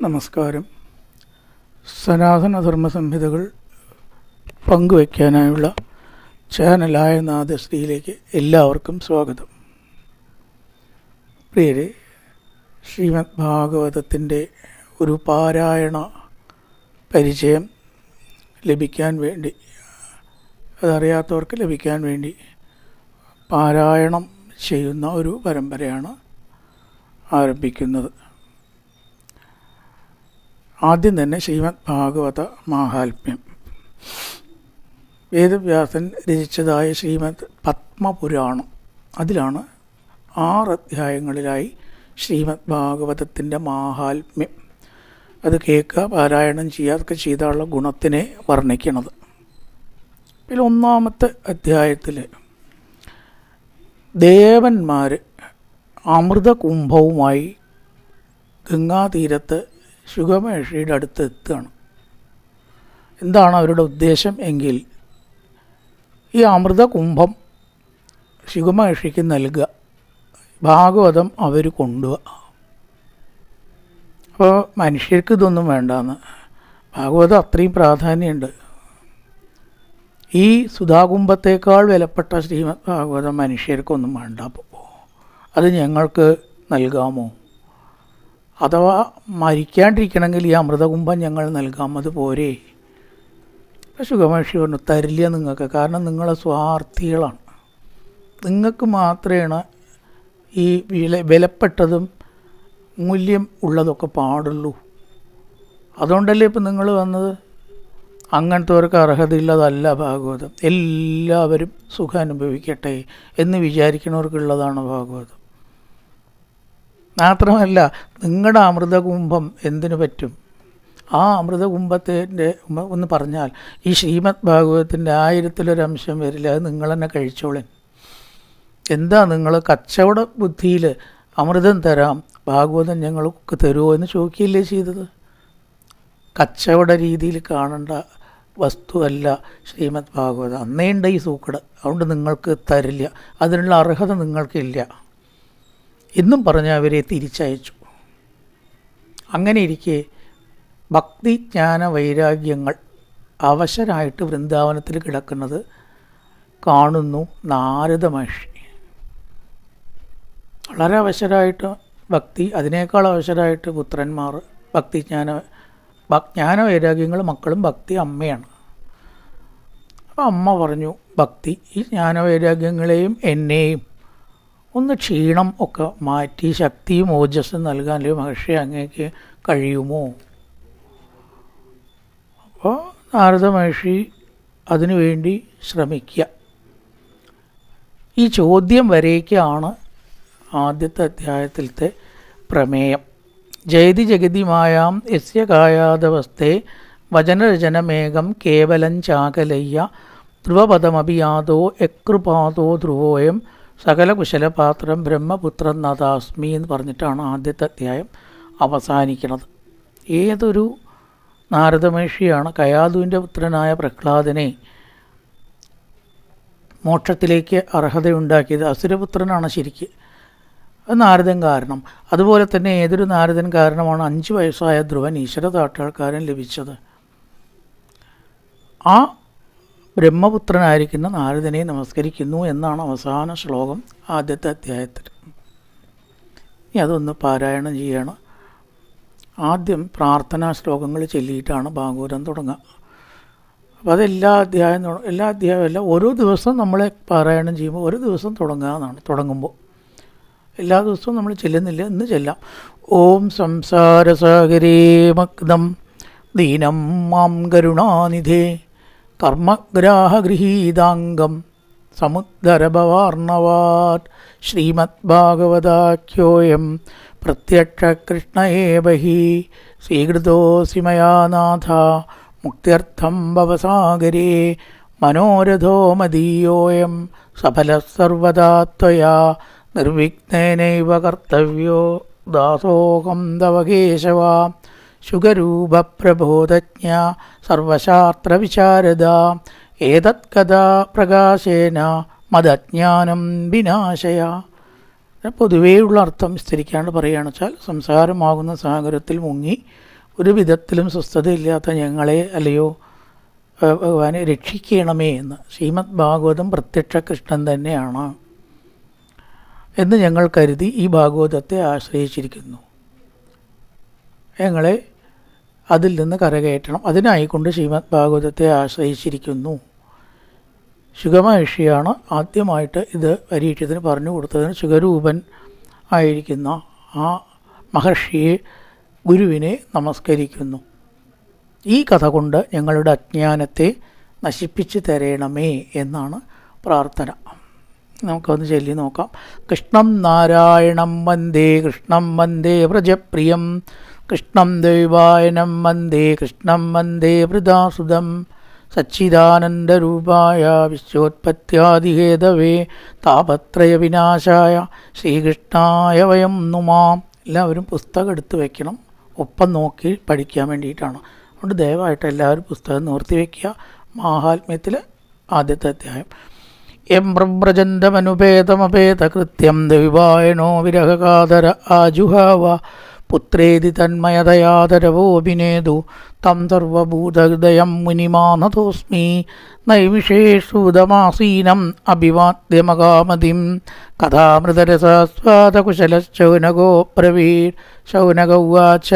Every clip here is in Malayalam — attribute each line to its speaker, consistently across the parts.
Speaker 1: നമസ്കാരം. സനാതനധർമ്മ സംഹിതകൾ പങ്കുവയ്ക്കാനായുള്ള ചാനലായ നാദശ്രീയിലേക്ക് എല്ലാവർക്കും സ്വാഗതം. പ്രിയരെ, ശ്രീമദ് ഭാഗവതത്തിൻ്റെ ഒരു പാരായണ പരിചയം ലഭിക്കാൻ വേണ്ടി, അതറിയാത്തവർക്ക് ലഭിക്കാൻ വേണ്ടി പാരായണം ചെയ്യുന്ന ഒരു പരമ്പരയാണ് ആരംഭിക്കുന്നത്. ആദ്യം തന്നെ ശ്രീമദ് ഭാഗവത മാഹാത്മ്യം. വേദവ്യാസൻ രചിച്ചതായ ശ്രീമദ് പത്മപുരാണം, അതിലാണ് 6 അധ്യായങ്ങളിലായി ശ്രീമദ് ഭാഗവതത്തിൻ്റെ മാഹാത്മ്യം, അത് കേൾക്കുക, പാരായണം ചെയ്യുക, അതൊക്കെ ചെയ്താലുള്ള ഗുണത്തിനെ വർണ്ണിക്കണത്. ഇതിൽ 1-ാമത്തെ അധ്യായത്തിൽ ദേവന്മാർ അമൃതകുംഭവുമായി ഗംഗാതീരത്ത് ശുഗമഹർഷിയുടെ അടുത്ത് എത്തുകയാണ്. എന്താണ് അവരുടെ ഉദ്ദേശം എങ്കിൽ, ഈ അമൃതകുംഭം ശുഗമഹർഷിക്ക് നൽകുക, ഭാഗവതം അവർ കൊണ്ടുപോവുക. അപ്പോൾ മനുഷ്യർക്ക് ഇതൊന്നും വേണ്ടാന്ന്, ഭാഗവതം അത്രയും പ്രാധാന്യമുണ്ട്. ഈ സുധാകുംഭത്തേക്കാൾ വിലപ്പെട്ട ശ്രീമദ് ഭാഗവതം മനുഷ്യർക്കൊന്നും വേണ്ട, അപ്പോൾ അത് ഞങ്ങൾക്ക് നൽകാമോ? അഥവാ മരിക്കാണ്ടിരിക്കണമെങ്കിൽ ഈ അമൃതകുംഭം ഞങ്ങൾ നൽകാം, അത് പോരെ? ശുഗമഹർഷി പറഞ്ഞു, തരില്ല നിങ്ങൾക്ക്, കാരണം നിങ്ങളെ സ്വാർത്ഥികളാണ്. നിങ്ങൾക്ക് മാത്രമേ ഈ വിലപ്പെട്ടതും മൂല്യം ഉള്ളതൊക്കെ പാടുള്ളൂ. അതുകൊണ്ടല്ലേ ഇപ്പം നിങ്ങൾ വന്നത്. അങ്ങനത്തെവർക്ക് അർഹതയുള്ളതല്ല ഭാഗവതം. എല്ലാവരും സുഖം അനുഭവിക്കട്ടെ എന്ന് വിചാരിക്കുന്നവർക്കുള്ളതാണ് ഭാഗവതം. മാത്രമല്ല, നിങ്ങളുടെ അമൃതകുംഭം എന്തിനു പറ്റും? ആ അമൃതകുംഭത്തിൻ്റെ ഒന്ന് പറഞ്ഞാൽ ഈ ശ്രീമദ് ഭാഗവതത്തിൻ്റെ 1000-ൽ 1 അംശം വരില്ല, അത് നിങ്ങൾ തന്നെ കഴിച്ചോളൻ. എന്താ നിങ്ങൾ കച്ചവട ബുദ്ധിയിൽ അമൃതം തരാം, ഭാഗവതം ഞങ്ങൾക്ക് തരുമോ എന്ന് ചോദിക്കുകയല്ലേ ചെയ്തത്? കച്ചവട രീതിയിൽ കാണേണ്ട വസ്തുവല്ല ശ്രീമദ് ഭാഗവതം. അന്നേണ്ട ഈ സൂക്കട്, അതുകൊണ്ട് നിങ്ങൾക്ക് തരില്ല, അതിനുള്ള അർഹത നിങ്ങൾക്കില്ല എന്നും പറഞ്ഞ് അവരെ തിരിച്ചയച്ചു. അങ്ങനെ ഇരിക്കെ ഭക്തി ജ്ഞാന വൈരാഗ്യങ്ങൾ അവശരായിട്ട് വൃന്ദാവനത്തിൽ കിടക്കുന്നത് കാണുന്നു നാരദ മഹർഷി. വളരെ അവശരായിട്ട് ഭക്തി, അതിനേക്കാൾ അവശരായിട്ട് പുത്രന്മാർ. ജ്ഞാന വൈരാഗ്യങ്ങൾ മക്കളും, ഭക്തി അമ്മയാണ്. അപ്പോൾ അമ്മ പറഞ്ഞു, ഭക്തി ഈ ജ്ഞാനവൈരാഗ്യങ്ങളെയും എന്നെയും ഒന്ന് ക്ഷീണം ഒക്കെ മാറ്റി ശക്തിയും ഓജസ്സും നൽകാനല്ലേ മഹർഷി അങ്ങേക്ക് കഴിയുമോ? അപ്പോൾ നാരദ മഹർഷി അതിനു വേണ്ടി ശ്രമിക്കുക. ഈ ചോദ്യം വരേക്കാണ് ആദ്യത്തെ അധ്യായത്തിലത്തെ പ്രമേയം. ജയതി ജഗതിമായാം യസ്യ കായാദവസ്ഥേ വചനരചനമേകം കേവലം ചാകലയ്യ ധ്രുവപദമഭിയാതോ യകൃപാതോ ധ്രുവോയം സകലകുശലപാത്രം ബ്രഹ്മപുത്രൻ നദാസ്മി എന്ന് പറഞ്ഞിട്ടാണ് ആദ്യത്തെ അധ്യായം അവസാനിക്കുന്നത്. ഏതൊരു നാരദ മഹർഷിയാണ് കയാതുവിൻ്റെ പുത്രനായ പ്രഹ്ലാദനെ മോക്ഷത്തിലേക്ക് അർഹതയുണ്ടാക്കിയത്? അസുരപുത്രനാണ് ശരിക്ക്, അത് നാരദൻ കാരണം. അതുപോലെ തന്നെ ഏതൊരു നാരദൻ കാരണമാണ് 5 വയസ്സായ ധ്രുവൻ ഈശ്വര സാക്ഷാത്കാരം ലഭിച്ചത്. ആ ബ്രഹ്മപുത്രനായിരിക്കുന്ന നാരദനെ നമസ്കരിക്കുന്നു എന്നാണ് അവസാന ശ്ലോകം ആദ്യത്തെ അധ്യായത്തിൽ. ഇനി അതൊന്ന് പാരായണം ചെയ്യണം. ആദ്യം പ്രാർത്ഥനാ ശ്ലോകങ്ങൾ ചൊല്ലിയിട്ടാണ് ഭാഗവതം തുടങ്ങുക. അപ്പോൾ അതെല്ലാ അധ്യായവും ഓരോ ദിവസവും നമ്മളെ പാരായണം ചെയ്യുമ്പോൾ ഒരു ദിവസം തുടങ്ങുക എന്നാണ്. തുടങ്ങുമ്പോൾ എല്ലാ ദിവസവും നമ്മൾ ചെല്ലുന്നില്ല, ഇന്ന് ചെല്ലാം. ഓം സംസാരസാഗരേ മഗ്നം ദീനം മാം കരുണാനിധേ കർമ്മഗ്രാഹഗൃഹീതാംഗം സമുദ്ധരഭവാർണവാത് ശ്രീമദ് ഭാഗവതാഖ്യോയം പ്രത്യക്ഷകൃഷ്ണ ഏവ ഹി സ്വീകൃതോऽസി മയാ നാഥ മുക്ത്യർത്ഥം ഭവസാഗരേ മനോരഥോ മദീയോയം സഫലഃ സർവദാ ത്വയാ നിർവിഘ്നേനൈവ കർത്തവ്യോ ദാസോഹം തവ കേശവ ശുഗരൂപപ്രബോധജ്ഞ സർവശാസ്ത്രവിശാരദ ഏതത്കഥാ പ്രകാശേന മദജ്ഞാനം വിനാശയ. പൊതുവേയുള്ള അർത്ഥം വിസ്തരിക്കാണ്ട് പറയുകയാണെന്ന് വെച്ചാൽ, സംസാരമാകുന്ന സാഗരത്തിൽ മുങ്ങി ഒരു വിധത്തിലും സ്വസ്ഥതയില്ലാത്ത ഞങ്ങളെ അല്ലയോ ഭഗവാനെ രക്ഷിക്കണമേ എന്ന്. ശ്രീമദ് ഭാഗവതം പ്രത്യക്ഷ കൃഷ്ണൻ തന്നെയാണ് എന്ന് ഞങ്ങൾ കരുതി ഈ ഭാഗവതത്തെ ആശ്രയിച്ചിരിക്കുന്നു. ഞങ്ങളെ അതിൽ നിന്ന് കരകയറ്റണം. അതിനായിക്കൊണ്ട് ശ്രീമദ് ഭാഗവതത്തെ ആശ്രയിച്ചിരിക്കുന്നു. ശുഗമഹർഷിയാണ് ആദ്യമായിട്ട് ഇത് പരീക്ഷത്തിന് പറഞ്ഞു കൊടുത്തതിന് ശുഗരൂപൻ ആയിരിക്കുന്ന ആ മഹർഷിയെ, ഗുരുവിനെ നമസ്കരിക്കുന്നു. ഈ കഥ കൊണ്ട് ഞങ്ങളുടെ അജ്ഞാനത്തെ നശിപ്പിച്ചു തരണമേ എന്നാണ് പ്രാർത്ഥന. നമുക്കൊന്ന് ചൊല്ലി നോക്കാം. കൃഷ്ണം നാരായണം വന്ദേ കൃഷ്ണം വന്ദേ വ്രജപ്രിയം കൃഷ്ണം ദൈവായനം വന്ദേ കൃഷ്ണം വന്ദേ വൃദാസുതം സച്ചിദാനന്ദരൂപായ വിശ്വോത്പത്യാദിഹേതവേ താപത്രയ വിനാശായ ശ്രീകൃഷ്ണായ വയം നുമാം. എല്ലാവരും പുസ്തകം എടുത്ത് വയ്ക്കണം, ഒപ്പം നോക്കി പഠിക്കാൻ വേണ്ടിയിട്ടാണ്. അതുകൊണ്ട് ദയവായിട്ട് എല്ലാവരും പുസ്തകം നിവർത്തി വയ്ക്കുക. മാഹാത്മ്യത്തിൽ ആദ്യത്തെ അധ്യായം. എം പ്രവ്രജന്തമനുപേതമപേതകൃത്യം ദൈവായനോ വിരഹകാതര ആജുഹാവ പുത്രേതി തന്മയതയാദരവോഭിനേതു തം സർവഭൂതഹൃദയം മുനിമാനതോസ്മി നൈവിഷേഷൂതമാസീനം അഭിവാദ്യമകാമതിം കഥാമൃതരസസ്വാദകുശലശൗനകോ ബ്രവീർ. ശൗനക ഉവാച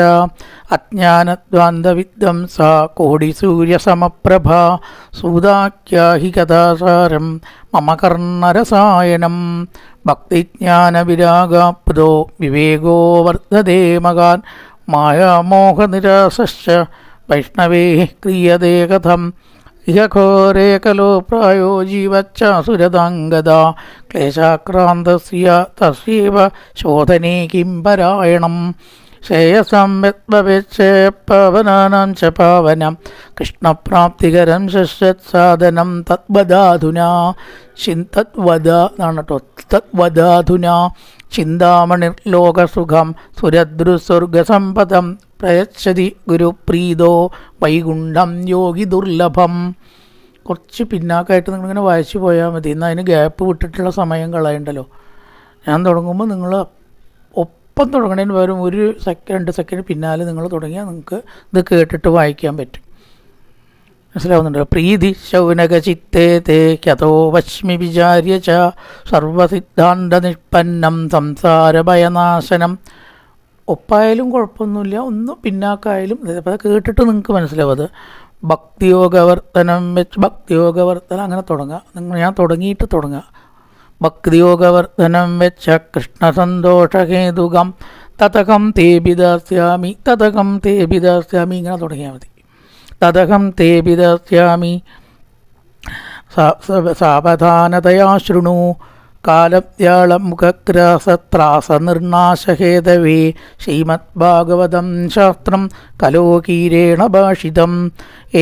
Speaker 1: അജ്ഞാനദ്വാന്തവിദ്വം സാ കോടിസൂര്യസമപ്രഭ സൂതാഖ്യാഹി കഥാസാരം മമ കർണരസായനം ഭക്തിജ്ഞാനവിരാഗാപ്തോ വിവേകോ വർദ്ധതേ മകാൻ മായാമോഹനിരാസശ്ച വൈഷ്ണവേ ക്രിയതേ കഥം ഇഹ ഘോരേ കലോ പ്രായോ ജീവച്ചാസുരതാംഗദാ ക്ലേശാക്രാന്തസ്യ തസ്യൈവ ശോധനേ കിം പരായണം ശ്രേയസം പവനാനാം ച പാവനം കൃഷ്ണപ്രാപ്തികരം ശശ്വത് സാധനം തദ്വദാധുനാ തദ്വദ എന്നാണ് കേട്ടോ. തദ്വദാധുനാ ചിന്താമണിർലോകസുഖം സുരദ്രുസ്വർഗസമ്പദം പ്രയച്ഛതി ഗുരുപ്രീതോ വൈകുണ്ഠം യോഗി ദുർലഭം. കുറച്ച് പിന്നാക്കായിട്ട് നിങ്ങളിങ്ങനെ വായിച്ചു പോയാൽ മതി. എന്നാൽ അതിന് ഗ്യാപ്പ് വിട്ടിട്ടുള്ള സമയം കളയണ്ടല്ലോ. ഞാൻ തുടങ്ങുമ്പോൾ നിങ്ങൾ ഒപ്പം തുടങ്ങണതിന് പകരം 1 സെക്കൻഡ് 2 സെക്കൻഡ് പിന്നാലെ നിങ്ങൾ തുടങ്ങിയാൽ നിങ്ങൾക്ക് ഇത് കേട്ടിട്ട് വായിക്കാൻ പറ്റും. മനസ്സിലാവുന്നുണ്ടോ? പ്രീതി ശൗനക ചിത്തേ തേ ക്യതോ വശ്മി വിചാര്യ ച സർവസിദ്ധാന്ത നിഷ്പന്നം സംസാരഭയനാശനം. ഒപ്പായാലും കുഴപ്പമൊന്നുമില്ല, ഒന്ന് പിന്നാക്കായാലും അപ്പോൾ കേട്ടിട്ട് നിങ്ങൾക്ക് മനസ്സിലാവും. അത് ഭക്തിയോഗവർത്തനം വെച്ച് ഭക്തിയോഗവർത്തനം അങ്ങനെ തുടങ്ങുക. ഞാൻ തുടങ്ങിയിട്ട് തുടങ്ങുക. ഭക്തിയോഗവർത്തനം വെച്ച കൃഷ്ണസന്തോഷഹേതുകം തതകം തേബിദാസ്യാമി തതകം തേബിദാസ്യാമി ഇങ്ങനെ തുടങ്ങിയാൽ മതി. തതകം തേബിദാസ്യാമി സാവധാനതയാ ശൃണു കാലത്യാളമുഖഗ്രാസത്രാസനിർനാശഹേതവേ ശ്രീമദ്ഭാഗവതം ശാസ്ത്രം കലോകീരേണ ഭാഷിതം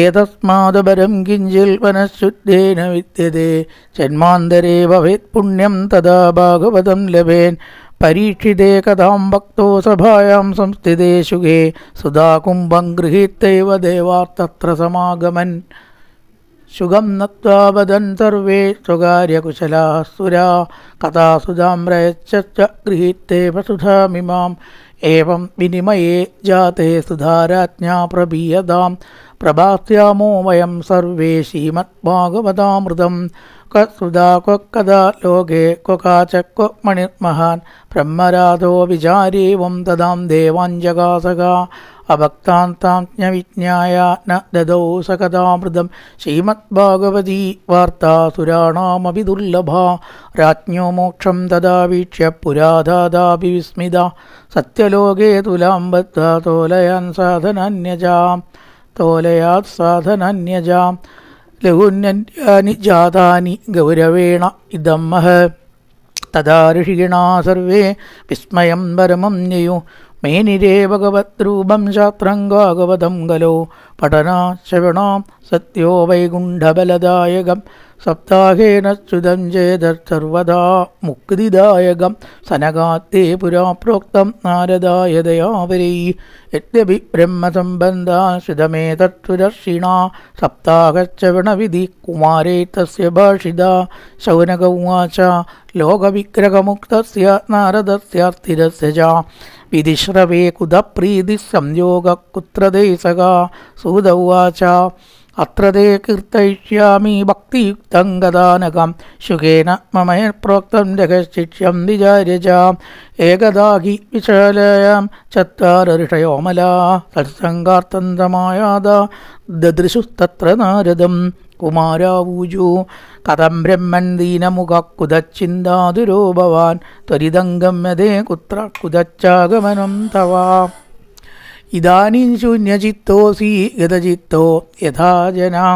Speaker 1: ഏതസ്മാദപരം കിഞ്ചിൽ വനശുദ്ധേന വിദ്യതേ ജന്മാന്തരേ ഭവേത് പുണ്യം തഥാ ഭാഗവതം ലഭേൻ പരീക്ഷിതേ കഥാം ഭക്തോ സഭായാം സംസ്ഥിതേ ശുഗേ സുധാകുംഭം ഗൃഹീത്തൈവ ദേവാർത്തത്ര സമാഗമൻ ശുഗം നത്വാ വദൻ സർവേ സ്വകാര്യകുശലാഃ സുരാ കഥാസുധാം പ്രയച്ഛ ഗൃഹീത്തേ വസുധാമിമാം ഏവം വിനിമയേ ജാതേ സുധാരാജ്ഞാ പ്രഭീയതാം പ്രഭാസ്യാമോ വയം സർവേ ശ്രീമദ്ഭാഗവതാമൃതം ക്വസുധാ ക്വക്കഥാ ലോകേ ക്വകാച ക്വ മണിർമഹാൻ ബ്രഹ്മരാധോ വിചാരേവം തദാം ദേവാഞ്ജകാസക അഭക്താന്താം ജ്ഞവിജ്ഞായ ന ദദോ സകഥാമൃതം ശ്രീമദ്ഭാഗവതീ വാർത്താസുരാണാമപി ദുർലഭ രാജ്ഞോ മോക്ഷം തഥാ വീക്ഷ്യ പുരാധാതാപി വിസ്മിത സത്യലോകേ തുലാം ബദ്ധാ തോലയാൻ സാധനാന്യജാം ലഘുന്യന്യാനി ജാതാനി ഗൗരവേണ ഇദം മഹത് തഥാ ഋഷിഗണാ സർവേ വിസ്മയം പരമം യയു മേനിരേ ഭഗവദ്രൂപം ശാസ്ത്രം ഭാഗവതം ഖലോ പഠനാ ശ്രവണാം സത്യോ വൈകുണ്ഠബലദായകം സപ്താഹേന ശ്രുതം ചേതർവദാ മുക്തിദായകം സനകാത്തേ പുരാ പ്രോക്തം നാരദായ ദയാവരൈ യദ്യപി ബ്രഹ്മസംബന്ധാ ശ്രുതമേതത്സുരർഷിണാ സപ്താഹശ്രവണവിധി കുമാരേ തസ്യ ഭാഷിതാ ശൗനക ഉവാച ലോകവിഗ്രഹമുക്തസ്യ നാരദസ്യാർത്ഥിരസ്യ ച വിധിശ്രവേ കുതപ്രീതി സംയോഗ കുത്രദേശക സൂത ഉവാച അത്ര തേ കീർത്തയിഷ്യാമി ഭക്തിയുക്തം ഗതാനകം ശുകേന മമയ പ്രോക്തം ജഗശിക്ഷ്യം വിചാര്യ ച ഏകദാ ഹി വിശാലയാം ചത്വാര ഋഷയോമലാ സത്സംഗാർത്ഥം സമായാത ദദൃശുസ്തത്ര നാരദം കുമാരാവൂജു കഥം ബ്രഹ്മൻ ദീനമുഖ കുതച്ചിന്താതുരോ ഭവാൻ ത്വരിതംഗമ്യതേ കുത്ര കുതച്ചാഗമനം തവാ ഇദാനീം ശൂന്യചിത്തോസി ഗതചിത്തോ യഥാ ജനാ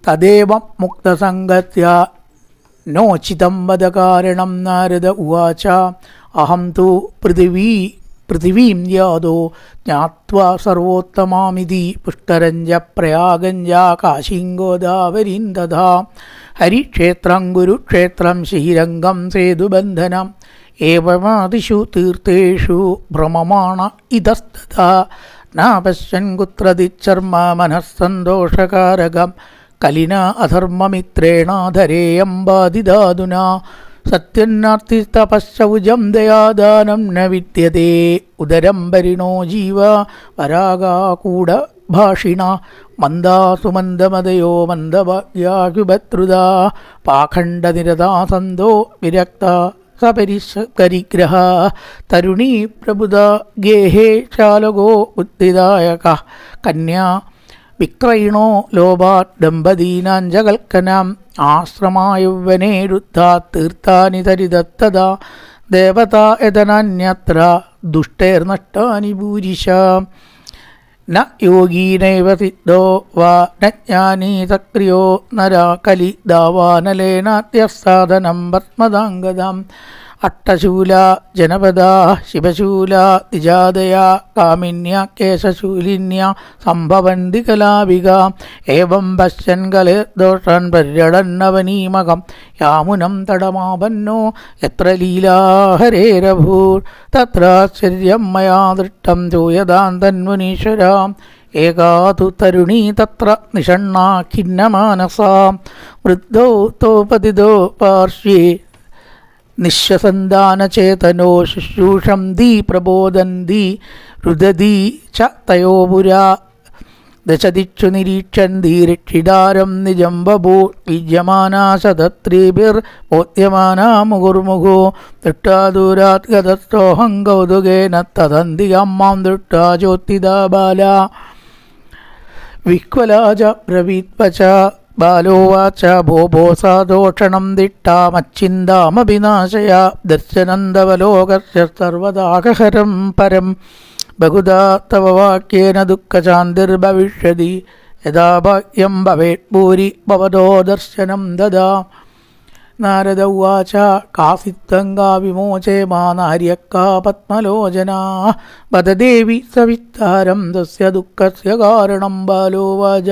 Speaker 1: തദേവം മുക്തസംഗത്യ നോചിതം വദ കാരണം നാരദ ഉവാച അഹം തു പൃഥിവീം യാതോ ജ്ഞാത്വാ സർവോത്തമാമിതി പുഷ്കരഞ്ച പ്രയാഗഞ്ച കാശീം ഗോദാവരീം തഥാ ഹരിക്ഷേത്രം ഗുരുക്ഷേത്രം ശ്രീരംഗം സേതുബന്ധനം ഏവമാദിഷു തീർത്ഥേഷു ഭ്രമമാണ ഇതസ്തഥാ ന പശ്യൻ കുത്രതിച്ചർമ്മ മനഃസന്തോഷകാരകം കലിന അധർമ്മമിത്രേണാധരേയം ബാധിതാതുനാ സത്യന്നാർത്തിതപശ്ചൗജം ദയാദാനം ന വിദ്യതേ ഉദരം പരിണോ ജീവ വരാഗാകൂട ഭാഷിണ മന്ദാസുമന്ദമതയോ മന്ദഭാഗ്യാശുഭദ്രുതാ പാഖണ്ഡനിരതാസന്തോ വിരക്ത സപരിഗ്രഹ തരുണീ പ്രബുധ ഗേഹേ ശാലകോ ബുദ്ധിദായക കന്യാ വിക്രയിണോ ലോഭാത് ദമ്പതീനാഞ്ചകൽക്കനാം ആശ്രമായൗവനേ രുദ്ധാത് തീർത്ഥാനി തരിതത്തദാ ദേവതാ യതനാന്യത്ര ദുഷ്ടൈർനഷ്ടാനി ഭൂരിശാം ന യോഗീനൈവ സിദ്ധോ വാ ന ജ്ഞാനീ സക്രിയോ നരാ കലി ദാവാനലേനാദ്യസാധനം പത്മദാംഗതാം അട്ടശൂല ജനപദ ശിവശൂല ദിജാദയ കാമിന്യ കേശശൂലിന്യ സംഭവന്തി കലാവിക ഏവം പശ്യൻ കലേർദോഷാൻ പര്യടന്നവനീമകം യാമുനം തടമാപന്നോ യത്ര ലീലാഹരേരഭൂർ തത്രാശ്ചര്യം മയാ ദൃഷ്ടം ചൂയതാന്തന്മുനീശ്വരാം ഏകാതു തരുണീ തത്ര നിഷണ്ണാ ഖിന്നമാനസാ വൃദ്ധോ തോപതിതോ പാർശ്വേ നിശ്വസന്ധാനചേതനോ ശുശ്രൂഷം ദീ പ്രബോധന്തി രുദതി ച തയോ പുരാ ദശദിക്ഷു നിരീക്ഷന്തി രക്ഷിതാരം നിജം ബഭൂ വിജ്യമാനാ ശതത്രീഭിർബോധ്യമാനാ മുകുർമുഖോ ദൃഷ്ടാ ദൂരാത് ഗതസ്തോഹം കൗതുകേന തദന്തികം മാം ദൃഷ്ടാ ചോത്തിതാ ബാല വിഹ്വലാ ച ബ്രവീത്വച ബാലോവാച ഭോ സാദോഷണം ദിഷ്ടാമച്ചിന്താമഭിനാശയ ദർശനന്തവലോകസ്യ സർവദാഹരം പരം ബഹുധാ തവ വാക്യേന ദുഃഖശാന്തിർഭവിഷ്യതി യഥാ ഭാഗ്യം ഭവേത് ഭൂരി ഭവതോ ദർശനം ദദാ നാരദ ഉവാച കാസിത്വംഗാ വിമോചേ മാ നാര്യക്കാ പത്മലോചനാ വദദേവി സവിസ്താരം തസ്യ ദുഃഖസ്യ കാരണം ബാലോവാച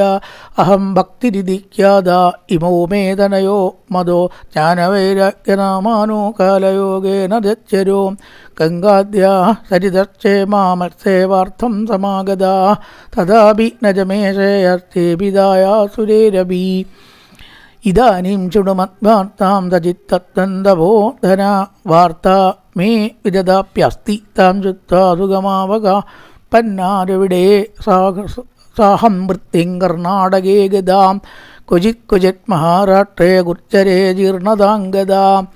Speaker 1: അഹം ഭക്തിരിധിഖ്യാത ഇമോ മേ തനയോ മദോ ജ്ഞാനവൈരാഗ്യനാമാനോ കാലയോഗേന ദച്ഛരോ ഗംഗാദ്യാ സരിതശ്ചേമാമർത്തേവാർത്ഥം സമാഗതാ തഥാപി ന ച മേ ശ്രേയസ്തേപിതായാസുരേരഭി ഇദാനീം ശൃണുമദ്വാർത്താം തജിത്തത്തന്തബോധന വാർത്താ മേ വിദദാപ്യസ്തി താം ചുത്വാ സുഗമാവക പന്നാരവിടെ സാഹം വൃത്തിം കർണാടകേ ഗതാം ക്വചിത് ക്വചിത് മഹാരാഷ്ട്രേ ഗുർജരേ ജീർണതാംഗതാം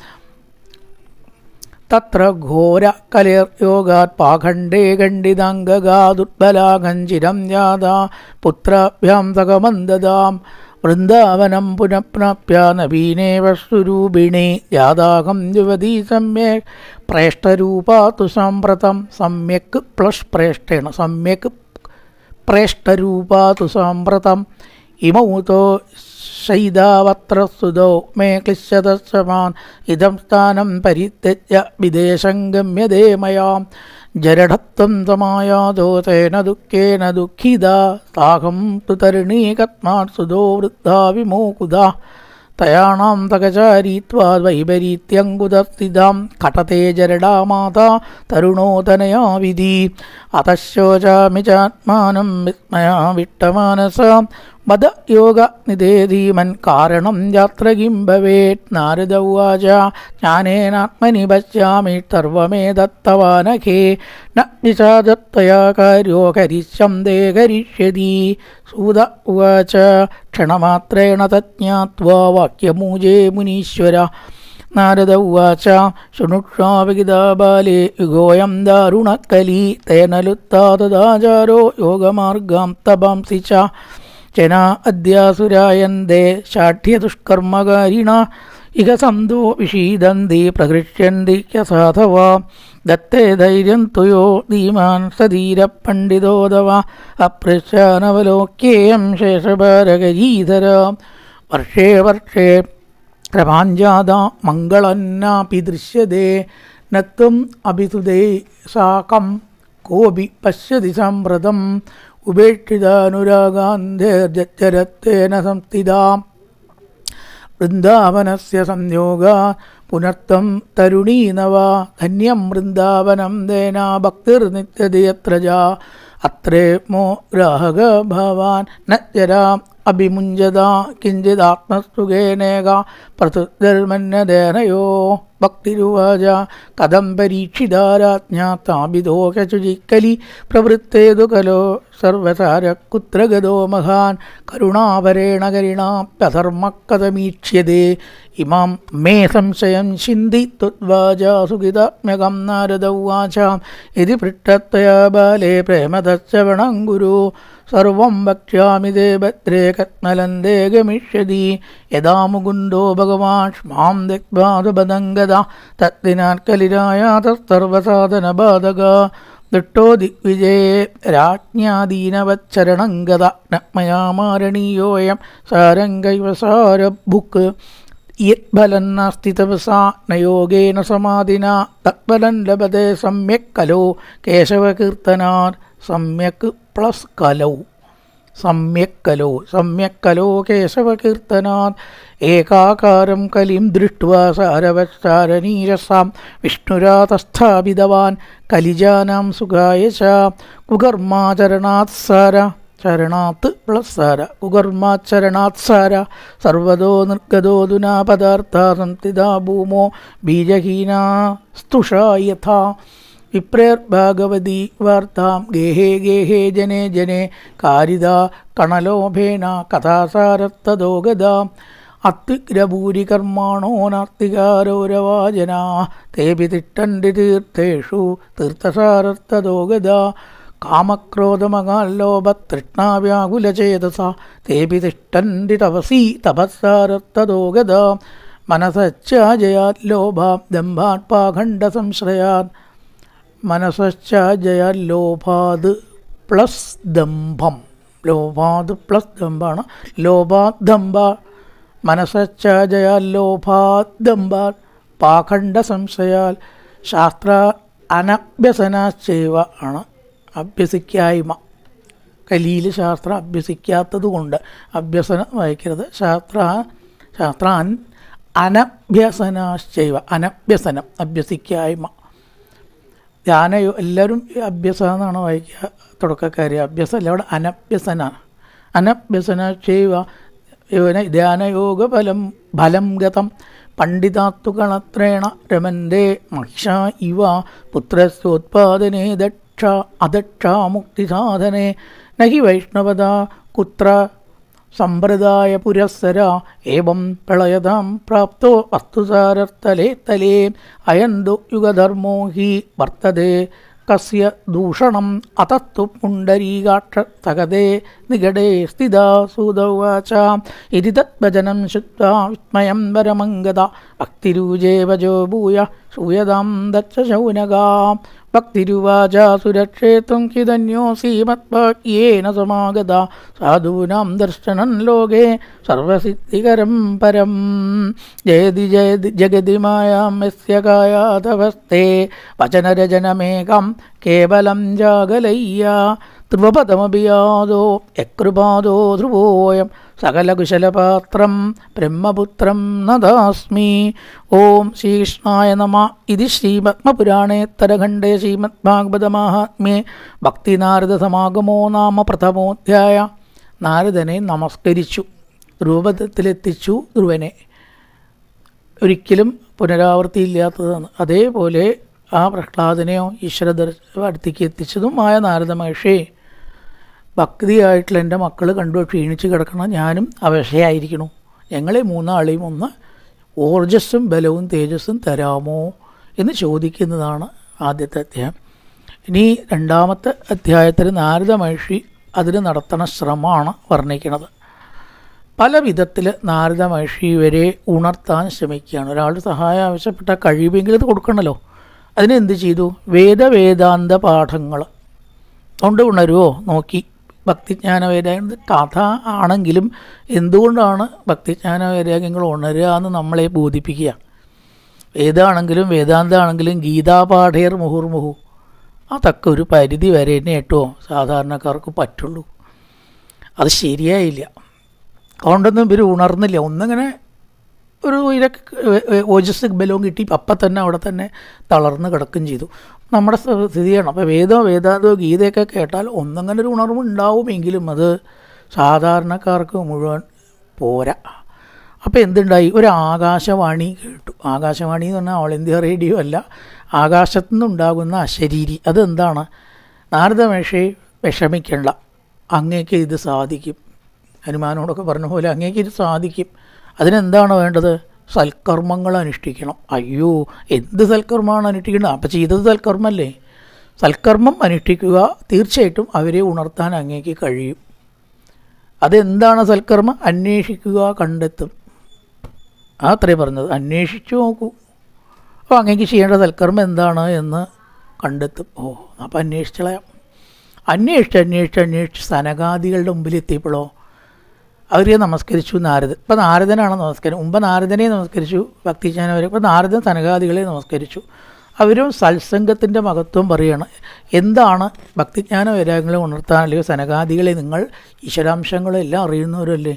Speaker 1: തത്ര ഘോര കലേർയോഗാത് പാഖണ്ഡേ ഖണ്ഡിതാംഗകാ ദുർബലാഘഞ്ചിരം ജാതാ പുത്രാഭ്യാം സകമന്ദതാം വൃന്ദാവനം പുനഃപ്രാപ്യ നവീനേവ സ്വരൂപിണി ജാതാകം യുവതീ സമ്യക് പ്രേഷ്ടരൂപാ തു സാമ്പ്രതം സമ്യക് പ്ലസ് പ്രേഷ്ടേണ സമ്യക് പ്രേഷ്ടരൂപാ തു സാമ്പ്രതം ഇമൗ തോ ശൈതാവത്രസ്തുതോ മേ ക്ലിശ്യതസ്സമാൻ ഇദം സ്ഥാനം പരിത്യജ്യ വിദേശം ഗമ്യതേ മയാം ജരഠത്വം സമായാതോ തേന ദുഃഖേന ദുഃഖിതാ സാഹം തു തരുണീ കസ്മാത് സുതോ വൃദ്ധാ വിമോകുതാ തയാണാം തകചാരീത്വാ വൈപരീത്യങ്കുതസ്ഥിതാം കടതേ ജരടാ മാതാ തരുണോ തനയാ വിധി അതശോചാമി ചാത്മാനം വിസ്മയാ വിട്ടമാനസാം വദ യോഗ നിധേധീമൻ കാരണം യാത്ര കിം ഭവേത്. നാരദ ഉവാച ജ്ഞാനേനാത്മനി പശ്യാമി സർവമേതത്തവാനഘേ ന വിഷാദത്വയാ കാര്യോ കരിഷ്യന്തേ കരിഷ്യതി. സൂത ഉവാച ക്ഷണമാത്രേണ തജ്ഞാത്വാ വാക്യമൂജേ മുനീശ്വര. നാരദ ഉവാച ശൃണുഷ്വാവിഗിതാ ബാലേ യുഗോയം ദാരുണകലി തേന ലുപ്താ തദാചാരോ യോഗമാർഗാം തപാംസി ച. ജനാ അദ്യാസുരായന്തേ ശാഠ്യദുഷ്കർമ്മകാരിണ ഇഹ സന്തോ വിഷീദന്തി പ്രഹൃഷ്യന്തി യസാധവ. ദത്തേ ധൈര്യം തുയോ ധീമാൻ സധീരപണ്ഡിതോദവ അപൃശ്യാനവലോക്യേയം ശേഷഭാരകരീധര. വർഷേ വർഷേ പ്രഭാഞ്ജാത മംഗളന്നാപി ദൃശ്യതേ നത്വം അഭിസുതേ സാകം കോപി പശ്യതി സാമ്പ്രതം ഉപേക്ഷിതാനുരാഗാന്ധേർജരത്തേന സംസ്ഥിതാ. വൃന്ദാവനസ്യ സംയോഗ പുനർത്തം തരുണീ നവ ധന്യം വൃന്ദാവനം ദേനാ ഭക്തിർനിത്യതയത്ര ജ. അത്രേ മോ ഗ്രാഹക ഭവാൻ ന ജരാം അഭിമുഞ്ചത കിഞ്ചിദാത്മസുഖേനേക പ്രതുർമന്യദേനയോ. ഭക്തിരുവാച കഥം പരീക്ഷിതാരാജ്ഞാതാഭിദോഹശുചിക്കലി പ്രവൃത്തേതു കലോ സർവസാര കുത്ര ഗതോ മഹാൻ കരുണാപരേണ കരിണാപ്യധർമ്മ കഥമീക്ഷ്യതേ. ഇമാം മേ സംശയം ചിന്തി ത്വദ്വാചാ സുഖിതാത്മ്യകം. നാരദ ഉവാച ഇതി പൃഷ്ടത്വയാ ബാലേ പ്രേമതശ്രവണം ഗുരു. സർവം വക്ഷ്യാമി തേ ഭദ്രേ കത്മലന്തേ ഗമിഷ്യതി. യഥാ മുകുന്ദോ ഭഗവാൻ മാം ദിഗ്ബാധുപദംഗത തദ്ദിനാത്കലിരായാതസ്സർവസാധനബാധക. ദൃഷ്ടോ ദിഗ്വിജയേ രാജ്ഞാദീനവച്ചരണം ഗത നമയാ മാരണീയോയം സാരംഗൈവ സാരഭുക്ക്. യത്ഫലം നാസ്തി തപസാ ന യോഗേന സമാധിനാ തത്ഫലം ലഭതേ സമ്യക് കലോ കേശവകീർത്തനാത്. സമ്യക് പ്ലസ് കലൗ സമ്യക് കലോ കേശവകീർത്തനാത്. ഏകാകാരം കലിം ദൃഷ്ട്വാ സാരവച്ചാരനീരസാം വിഷ്ണുരാതസ്ഥാപിതവാൻ കലിജാനാം സുഖായ ച. കുകർമാചരണാത് സാര ചരണാത്ത് പ്ലസ് സാര കുകർമാചരണാത് സാര സർവതോ നിർഗതോ ദുനാ പദാർത്ഥാ സംസ്ഥിതാ ഭൂമോ ബീജഹീനാ സ്തുഷാ യഥാ. വിപ്രേർഭാഗവതി വാർത്താം ഗേഹേ ഗേഹേ ജനേ ജനേ കാരിതാ കണലോഭേന കഥാസാരത്തതോ ഗതാ. അത്വിഗ്രഭൂരി കർമാണോ നാർത്തികാരൗരവാജനാ തേപി തിഷ്ടന്തി തീർത്ഥേഷു തീർത്ഥസാരത്തതോ ഗതാ. കാമക്രോധമകാല്ലോഭതൃഷ്ണാവ്യാകുലചേതസ തേപി തിഷ്ടന്തി തപസി തപസ്സാരത്തതോ ഗതാ. മനസശ്ചാജയാത് ലോഭാത് ദംഭാത് പാഖണ്ഡ സംശ്രയാത്. മനസശ്ചാജയാൽ ലോഭാത് പ്ലസ് ദംഭം ലോഭാത് പ്ലസ് ദംഭാണ് ലോഭാത് ദംഭ. മനസശ്ചാജയാൽ ലോഭാത് ദംഭാത് പാഖണ്ഡ സംശയാൽ. ശാസ്ത്ര അനഭ്യസനാശ്ചൈവ ആണ് അഭ്യസിക്കായ്മ. കലിയിൽ ശാസ്ത്രം അഭ്യസിക്കാത്തത് കൊണ്ട് അഭ്യസനം വായിക്കരുത്. ശാസ്ത്രാൻ അനഭ്യസനാശ്ചൈവ അനഭ്യസനം അഭ്യസിക്കായ്മ. എല്ലാവരും അഭ്യസ എന്നാണ് വായിക്കുക തുടക്കക്കാർ. അഭ്യസം അല്ല, അവിടെ അനഭ്യസന അനഭ്യസന ചെയ്വ ധ്യാനയോഗ ഫലം ഗതം പണ്ഡിതാത്തുകളത്രേണ രമന്തേ മഹിഷ ഇവ പുത്രസ്യോത്പാദനേ അദക്ഷാ മുക്തിസാധനേ നഹി വൈഷ്ണവത കുത്ര സമ്പ്രദായ പുരസ്സര. ഏവം പ്രളയതാം പ്രാപ്തോ വസ്തുസാരത്തലേ തലേ അയന്തു യുഗധർമ്മോ ഹി വർത്തതേ കസ്യ ദൂഷണം അതസ്തു പുണ്ടരീകാക്ഷ സഹതേ നികടേ സ്ഥിതാ. സൂത ഉവാച ഇതി തദ്വചനം ശ്രുത്വാ വിസ്മയം പരമംഗത ഭക്തിരൂജേ വജോ ഭൂയ ശ്രൂയതാം ദക്ഷ ശൗനകാ. ഭക്തിരുവാച സുരക്ഷേത്തും കിതന്യോസി മദ്ഭാഗ്യേന സമാഗത സാധൂനാം ദർശനം ലോകേ സർവസിദ്ധികരം പരം. ജയതി ജയതി ജഗതി മായാം യസ്യ കായാതവസ്തേ വചനരചനമേകം കേവലം ജാഗലയ്യ. ധ്രുവപദമഭിയാദോ യകൃപാദോ ധ്രുവോയം സകലകുശലപാത്രം ബ്രഹ്മപുത്രം നദാസ്മി. ഓം ശ്രീകൃഷ്ണായ നമഃ. ഇത് ശ്രീപത്മപുരാണേത്തരഖണ്ഡേ ശ്രീമദ്ഭാഗവതമാഹാത്മ്യേ ഭക്തിനാരദസമാഗമോ നാമ പ്രഥമോധ്യായ. നാരദനെ നമസ്കരിച്ചു, ധ്രുവപദത്തിലെത്തിച്ചു ധ്രുവനെ. ഒരിക്കലും പുനരാവൃത്തിയില്ലാത്തതാണ്. അതേപോലെ ആ പ്രഹ്ലാദനെയോ അടുത്തേക്ക് എത്തിച്ചതുമായ നാരദ മഹർഷി, ഭക്തിയായിട്ടുള്ള എൻ്റെ മക്കൾ കണ്ടു ക്ഷീണിച്ച് കിടക്കണം, ഞാനും അവശയായിരിക്കണു, ഞങ്ങളെ മൂന്നാളെയും ഒന്ന് ഓർജസ്സും ബലവും തേജസ്സും തരാമോ എന്ന് ചോദിക്കുന്നതാണ് ആദ്യത്തെ അധ്യായം. ഇനി രണ്ടാമത്തെ അധ്യായത്തിൽ നാരദ മഹർഷി അതിന് നടത്തണ ശ്രമമാണ് വർണ്ണിക്കുന്നത്. പല വിധത്തിൽ നാരദ മഹർഷി ഇവരെ ഉണർത്താൻ ശ്രമിക്കുകയാണ്. ഒരാളുടെ സഹായം ആവശ്യപ്പെട്ട കഴിവെങ്കിലും ഇത് കൊടുക്കണമല്ലോ. അതിനെന്ത് ചെയ്തു? വേദാന്ത പാഠങ്ങൾ കൊണ്ട് ഉണരുമോ നോക്കി. ഭക്തിജ്ഞാന വൈരാഗ്യം കഥ ആണെങ്കിലും എന്തുകൊണ്ടാണ് ഭക്തിജ്ഞാന വൈരാഗ്യങ്ങൾ ഉണരുക എന്ന് നമ്മളെ ബോധിപ്പിക്കുക. വേദാണെങ്കിലും വേദാന്തമാണെങ്കിലും ഗീതാപാഠേർ മുഹുർമുഹു അതൊക്കെ ഒരു പരിധി വരെ തന്നെ കേട്ടോ സാധാരണക്കാർക്ക് പറ്റുള്ളൂ. അത് ശരിയായില്ല. അതുകൊണ്ടൊന്നും ഇവർ ഉണർന്നില്ല. ഒന്നിങ്ങനെ ഒരു ഓജസ് ബലവും കിട്ടി, അപ്പം തന്നെ അവിടെ തന്നെ തളർന്ന് കിടക്കുകയും ചെയ്തു. നമ്മുടെ സ്ഥിതിയാണ്. അപ്പോൾ വേദാന്തോ ഗീതയൊക്കെ കേട്ടാൽ ഒന്നങ്ങനെ ഒരു ഉണർവ് ഉണ്ടാവുമെങ്കിലും അത് സാധാരണക്കാർക്ക് മുഴുവൻ പോരാ. അപ്പോൾ എന്തുണ്ടായി? ഒരു ആകാശവാണി കേട്ടു. ആകാശവാണി എന്ന് പറഞ്ഞാൽ ഓൾ ഇന്ത്യ റേഡിയോ അല്ല, ആകാശത്തു നിന്നുണ്ടാകുന്ന അശരീരി. അതെന്താണ്? നാരദ മഹർഷി വിഷമിക്കണ്ട, അങ്ങേക്ക് ഇത് സാധിക്കും. ഹനുമാനോടൊക്കെ പറഞ്ഞ പോലെ അങ്ങേക്ക് ഇത് സാധിക്കും. അതിനെന്താണ് വേണ്ടത്? സൽക്കർമ്മങ്ങൾ അനുഷ്ഠിക്കണം. അയ്യോ, എന്ത് സൽക്കർമ്മമാണ് അനുഷ്ഠിക്കേണ്ടത്? അപ്പം ചെയ്തത് സൽക്കർമ്മല്ലേ? സൽക്കർമ്മം അനുഷ്ഠിക്കുക, തീർച്ചയായിട്ടും അവരെ ഉണർത്താൻ അങ്ങേക്ക് കഴിയും. അതെന്താണ് സൽക്കർമ്മം? അന്വേഷിക്കുക, കണ്ടെത്തും. അത്രേ പറഞ്ഞത്. അന്വേഷിച്ചു നോക്കൂ. അപ്പോൾ അങ്ങേക്ക് ചെയ്യേണ്ട സൽക്കർമ്മം എന്താണ് എന്ന് കണ്ടെത്തും. അപ്പോൾ അന്വേഷിച്ചളയാം. അന്വേഷിച്ച് സനകാദികളുടെ മുമ്പിൽ എത്തിയപ്പോഴോ അവരെ നമസ്കരിച്ചു നാരദൻ. ഇപ്പോൾ നാരദനാണ് നമസ്കാരം. മുമ്പ് നാരദനെ നമസ്കരിച്ചു ഭക്തിജ്ഞാനവരെ. ഇപ്പോൾ നാരദൻ സനകാദികളെ നമസ്കരിച്ചു. അവരും സത്സംഗത്തിൻ്റെ മഹത്വം പറയുകയാണ്. എന്താണ് ഭക്തിജ്ഞാന വൈരാഗ്യങ്ങളെ ഉണർത്താൻ, അല്ലെങ്കിൽ സനകാദികളെ നിങ്ങൾ ഈശ്വരാംശങ്ങളെല്ലാം അറിയുന്നവരല്ലേ,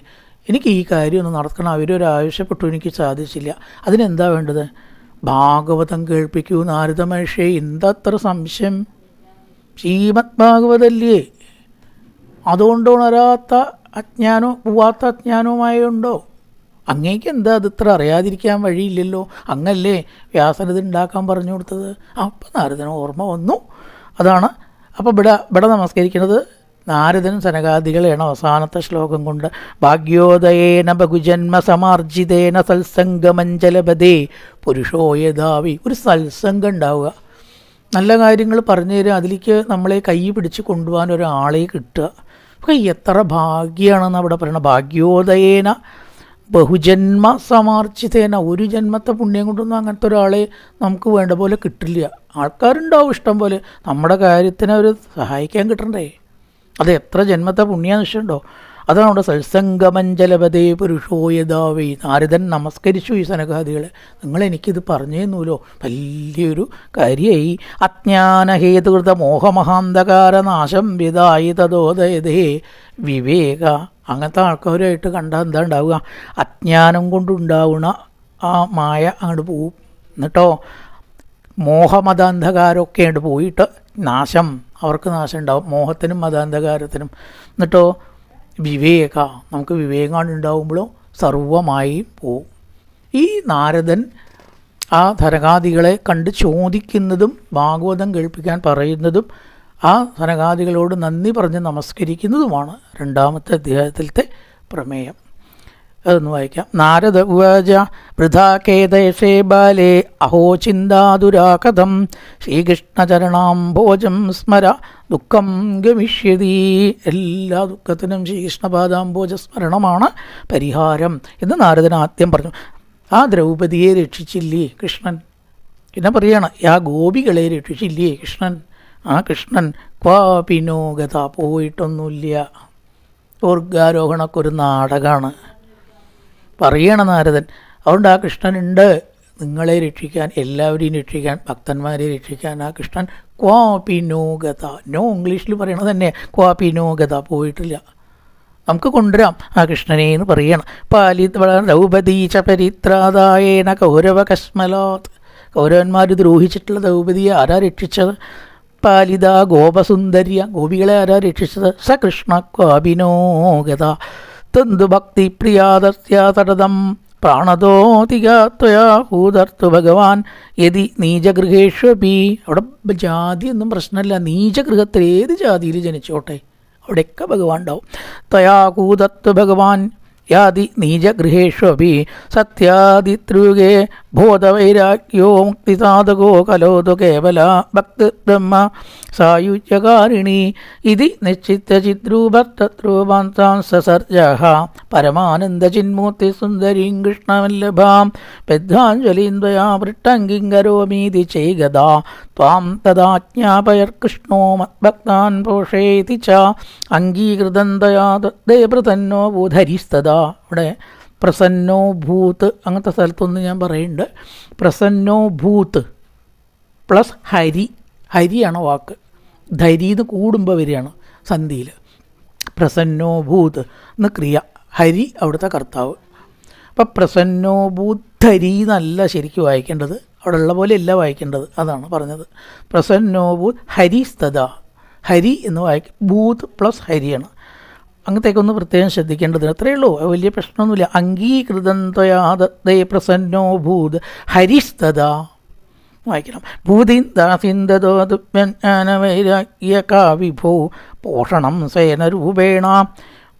Speaker 1: എനിക്ക് ഈ കാര്യം ഒന്ന് നടക്കണം, അവരൊരാവശ്യപ്പെട്ടു, എനിക്ക് സാധിച്ചില്ല. അതിനെന്താ വേണ്ടത്? ഭാഗവതം കേൾപ്പിക്കൂ നാരദ മഹർഷി. എന്തത്ര സംശയം? ശ്രീമദ് ഭാഗവതല്ലേ? അതുകൊണ്ട് ഉണരാത്ത അജ്ഞാനോ പോവാത്ത അജ്ഞാനവുമായുണ്ടോ? അങ്ങേക്ക് എന്താ അത് ഇത്ര അറിയാതിരിക്കാൻ വഴിയില്ലല്ലോ. അങ്ങല്ലേ വ്യാസനത് ഉണ്ടാക്കാൻ പറഞ്ഞു കൊടുത്തത്. അപ്പം നാരദന് ഓർമ്മ വന്നു. അതാണ്. അപ്പോൾ ഇവിടെ നമസ്കരിക്കുന്നത് നാരദൻ സനകാദികളെയാണ്. അവസാനത്തെ ശ്ലോകം കൊണ്ട് ഭാഗ്യോദയേന ബഹുജന്മ സമാർജിതേന സത്സംഗമഞ്ജലപദേ പുരുഷോ യഥാവി. ഒരു സത്സംഗം ഉണ്ടാവുക, നല്ല കാര്യങ്ങൾ പറഞ്ഞു തരിക, അതിലേക്ക് നമ്മളെ കൈ പിടിച്ച് കൊണ്ടുപോകാൻ ഒരാളെ കിട്ടുക. അപ്പോൾ എത്ര ഭാഗ്യമാണെന്ന് അവിടെ പറയണം. ഭാഗ്യോദയേന ബഹുജന്മ സമാർജിതേന. ഒരു ജന്മത്തെ പുണ്യം കൊണ്ടൊന്നും അങ്ങനത്തെ ഒരാളെ നമുക്ക് വേണ്ട പോലെ കിട്ടില്ല. ആൾക്കാരുണ്ടാവും ഇഷ്ടം പോലെ, നമ്മുടെ കാര്യത്തിന് അവർ സഹായിക്കാൻ കിട്ടണ്ടേ. അത് എത്ര ജന്മത്തെ പുണ്യാനുഷ്ഠുണ്ടോ. അതാണ് അവിടെ സത്സംഗമഞ്ജലപദേ പുരുഷോ യഥാവി. നാരദൻ നമസ്കരിച്ചു ഈ സനകാദികളെ. നിങ്ങളെനിക്കിത് പറഞ്ഞു തന്നൂലോ, വലിയൊരു കാര്യമായി. അജ്ഞാനഹേതുകൃത മോഹമഹാന്ധകാരനാശം വിതായി തതോദയതേ വിവേക. അങ്ങനത്തെ ആൾക്കാരുമായിട്ട് കണ്ടാൽ എന്താ ഉണ്ടാവുക? അജ്ഞാനം കൊണ്ടുണ്ടാവുന്ന ആ മായ അങ്ങോട്ട് പോവും. എന്നിട്ടോ മോഹമതാന്ധകാരമൊക്കെ അങ്ങോട്ട് പോയിട്ട് നാശം, അവർക്ക് നാശം ഉണ്ടാവും, മോഹത്തിനും മതാന്ധകാരത്തിനും. എന്നിട്ടോ വിവേക, നമുക്ക് വിവേകം ഉണ്ടാവുമ്പോഴോ സർവമായി പോവും. ഈ നാരദൻ ആ സനകാദികളെ കണ്ട് ചോദിക്കുന്നതും ഭാഗവതം കേൾപ്പിക്കാൻ പറയുന്നതും ആ സനകാദികളോട് നന്ദി പറഞ്ഞ് നമസ്കരിക്കുന്നതുമാണ് രണ്ടാമത്തെ അധ്യായത്തിലത്തെ പ്രമേയം. അതൊന്ന് വായിക്കാം. നാരദ ഉവാച വൃഥാ ഖേദയസേ ബാലേ അഹോ ചിന്താതുരാകഥം ശ്രീകൃഷ്ണചരണാംഭോജം സ്മര ദുഃഖം ഗമിഷ്യതി. എല്ലാ ദുഃഖത്തിനും ശ്രീകൃഷ്ണപാദാംഭോജ സ്മരണമാണ് പരിഹാരം എന്ന് നാരദൻ ആദ്യം പറഞ്ഞു. ആ ദ്രൗപദിയെ രക്ഷിച്ചില്ലേ കൃഷ്ണൻ? പിന്നെ പറയാണ് ആ ഗോപികളെ രക്ഷിച്ചില്ലേ കൃഷ്ണൻ? ആ കൃഷ്ണൻ ക്വാപിനോ ഗത, പോയിട്ടൊന്നുമില്ല. സ്വർഗാരോഹണമൊക്കെ ഒരു നാടകമാണ് പറയണ നാരദൻ. അതുകൊണ്ട് ആ കൃഷ്ണനുണ്ട് നിങ്ങളെ രക്ഷിക്കാൻ, എല്ലാവരെയും രക്ഷിക്കാൻ, ഭക്തന്മാരെ രക്ഷിക്കാൻ. ആ കൃഷ്ണൻ ക്വാപിനോ ഗത. നോ ഇംഗ്ലീഷിൽ പറയണത് തന്നെ ക്വാപിനോ ഗത, പോയിട്ടില്ല. നമുക്ക് കൊണ്ടുവരാം ആ കൃഷ്ണനെ എന്ന് പറയണം. ദ്രൗപദീച പരിത്രാദായേന കൗരവ കസ്മലാത്. കൗരവന്മാർ ദ്രോഹിച്ചിട്ടുള്ള ദ്രൗപദിയെ ആരാ രക്ഷിച്ചത്? പരിപാലിത ഗോപസുന്ദര്യ, ഗോപികളെ ആരാ രക്ഷിച്ചത്? സ കൃഷ്ണ ക്വാപിനോ ഗത തന്തുഭക്തി പ്രിയാദസ്യ തടതം പ്രാണതോതികാത്വയാ ഹൂതർത്തു ഭഗവാൻ യതി നീചഗൃഹേഷ്വപി. അവിടെ ജാതി ഒന്നും പ്രശ്നമല്ല, നീചഗൃഹത്തിൽ ഏത് ജാതിയിൽ ജനിച്ചോട്ടെ അവിടെയൊക്കെ ഭഗവാൻ ഉണ്ടാവും. ത്വയാ കൂതത്വ ഭഗവാൻ യാതി നീചഗൃഹേഷ്വപി സത്യാദിത്രുകേ ബോധവൈരാഗ്യോ മുക്തിസാധകോ കലോതു കേവല ഭക്തിബ്രഹ്മ സായുജ്യകാരിണി ഇതി നിശ്ചിത്യചിദ്രൂപത്തത്രൂപാന്താം സസർജഃ പരമാനന്ദചിന്മൂർത്തി സുന്ദരീം കൃഷ്ണവല്ലഭാം ബദ്ധാഞ്ജലിം ത്വയാ പൃഷ്ടംഗിം കരോമീതി ചെയ്ഗതാ ത്വാം തദാജ്ഞാപയർകൃഷ്ണോ മദ്ഭക്താൻ പോഷേതി ച അംഗീകൃതം ത്വയാ തദ്ദേ പ്രസന്നോ ഭൂധരിസ്തദാ. ഇവിടെ പ്രസന്നോ ഭൂത്ത് അങ്ങനത്തെ സ്ഥലത്തൊന്ന് ഞാൻ പറയുന്നുണ്ട്. പ്രസന്നോ ഭൂത്ത് പ്ലസ് ഹരി, ഹരിയാണ് വാക്ക്, ധരീന്ന് കൂടുമ്പോൾ വരികയാണ് സന്ധിയിൽ. പ്രസന്നോ ഭൂത്ത് എന്ന് ക്രിയ, ഹരി അവിടുത്തെ കർത്താവ്. അപ്പം പ്രസന്നോ ഭൂദ്ധരി എന്നല്ല ശരിക്കും വായിക്കേണ്ടത്, അവിടെ ഉള്ള പോലെ അല്ല വായിക്കേണ്ടത്, അതാണ് പറഞ്ഞത്. പ്രസന്നോ ഭൂത് ഹരിസ്തദ, ഹരി എന്ന് വായിക്കും, ഭൂത് പ്ലസ് ഹരിയാണ്. അങ്ങനത്തേക്കൊന്ന് പ്രത്യേകം ശ്രദ്ധിക്കേണ്ടത്, അത്രയേ ഉള്ളൂ, വലിയ പ്രശ്നമൊന്നുമില്ല. അംഗീകൃതം ത്വയാ ദത്തേ പ്രസന്നോ ഭൂത് ഹരിസ്തദ വായിക്കണം. ഭൂതിന്ദാസിന്ദോജ്ഞാനവൈരാഗ്യകാവിഭോ പോഷണം സേനരൂപേണ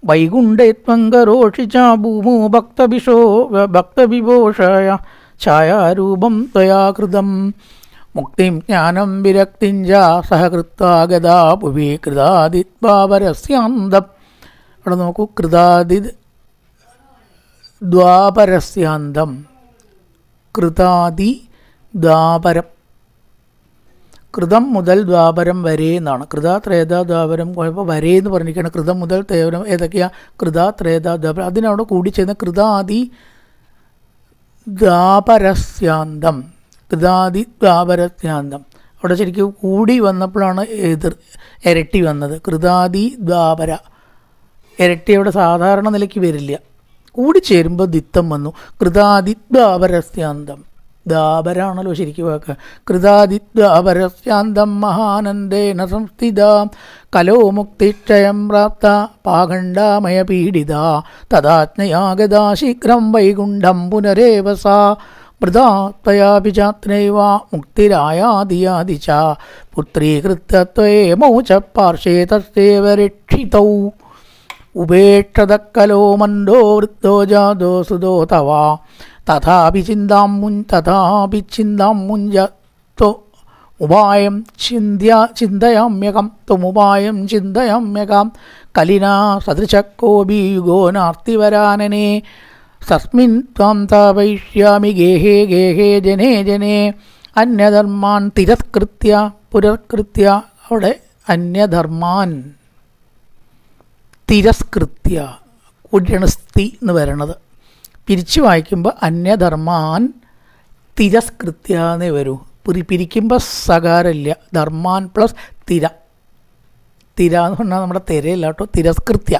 Speaker 1: വൈകുണ്ഠേത്വം കരോഷി ച ഭൂമോ ഭക്തവിഭോഷായ ഛായാരൂപം ത്വയാ കൃതം മുക്തിം ജ്ഞാനം വിരക്തിം ച സഹകൃത്വാഗതാ ഭുവി കൃതാദിദ്വാപരസ്യാന്തം. അവിടെ നോക്കൂ, കൃതാദി ദ്വാപരസ്യാന്തം, കൃതാദി ദ്വാപരം, കൃതം മുതൽ ദ്വാപരം വരെ എന്നാണ്. കൃത ത്രേത ദ്വാപരം കുഴപ്പം വരെ എന്ന് പറഞ്ഞിരിക്കുകയാണ്. കൃതം മുതൽ തേവരം ഏതൊക്കെയാണ്? കൃത ത്രേത ദ്വാപരം, അതിനവിടെ കൂടി ചേർന്ന് കൃതാദി ദ്വാപരസ്യാന്തം, കൃതാദി ദ്വാപരസ്യാന്തം. അവിടെ ശരിക്കും കൂടി വന്നപ്പോഴാണ് ഇരട്ടി വന്നത്. കൃതാദി ദ്വാപര ഇരട്ടി അവിടെ സാധാരണ നിലയ്ക്ക് വരില്ല, കൂടിച്ചേരുമ്പോൾ ദിത്തം വന്നു. കൃതാദി ദ്വാപരസ്യാന്തം, ദ്വാപരാണല്ലോ ശരിക്കും വാക്ക്. കൃതാദിദ്വാപരസ്യാന്തം മഹാനന്ദേന സംസ്ഥിത കലോ മുക്തിക്ഷയം പ്രാപ്ത പാഖണ്ഡാമയ പീഡിത തദാജ്ഞയാഗതാ ശീഘ്രം വൈകുണ്ഠം പുനരേവ സാ മൃതാത്വയാപി ചാത്നൈവ മുക്തിരായാദിയാദി ച പുത്രീകൃത്യ ത്വയേമൗ ച പാർശ്വേ തസ്യേവ രക്ഷിതൗ ഉപേക്ഷത കലോ മന്ദോ വൃദ്ധോ ജാതോ സുതോ തവ തഥാപി ചിന്താം മുഞ്ച ഉപായം ചിന്തയാമ്യകം ത്വമുപായം ചിന്തയാമ്യകം കലിനാ സദൃശക്കോപി യുഗോനാർത്തിവരാനനെ സസ്മിൻ ത്വാം താപയിഷ്യാമി ഗേഹേ ഗേഹേ ജനേ ജനേ അന്യധർമാൻ തിരസ്കൃത്യ പുരസ്കൃത്യ. അവിടെ അന്യധർമാൻ തിരസ്കൃത്യ കൂടിയാണ് സ്തി എന്ന് വരണത്. പിരിച്ചു വായിക്കുമ്പോൾ അന്യധർമാൻ തിരസ്കൃത്യ എന്നേ വരൂ. പിരിക്കുമ്പോൾ സകാരമില്ല, ധർമാൻ പ്ലസ് തിര. തിര എന്ന് പറഞ്ഞാൽ നമ്മുടെ തിരയില്ല കേട്ടോ, തിരസ്കൃത്യ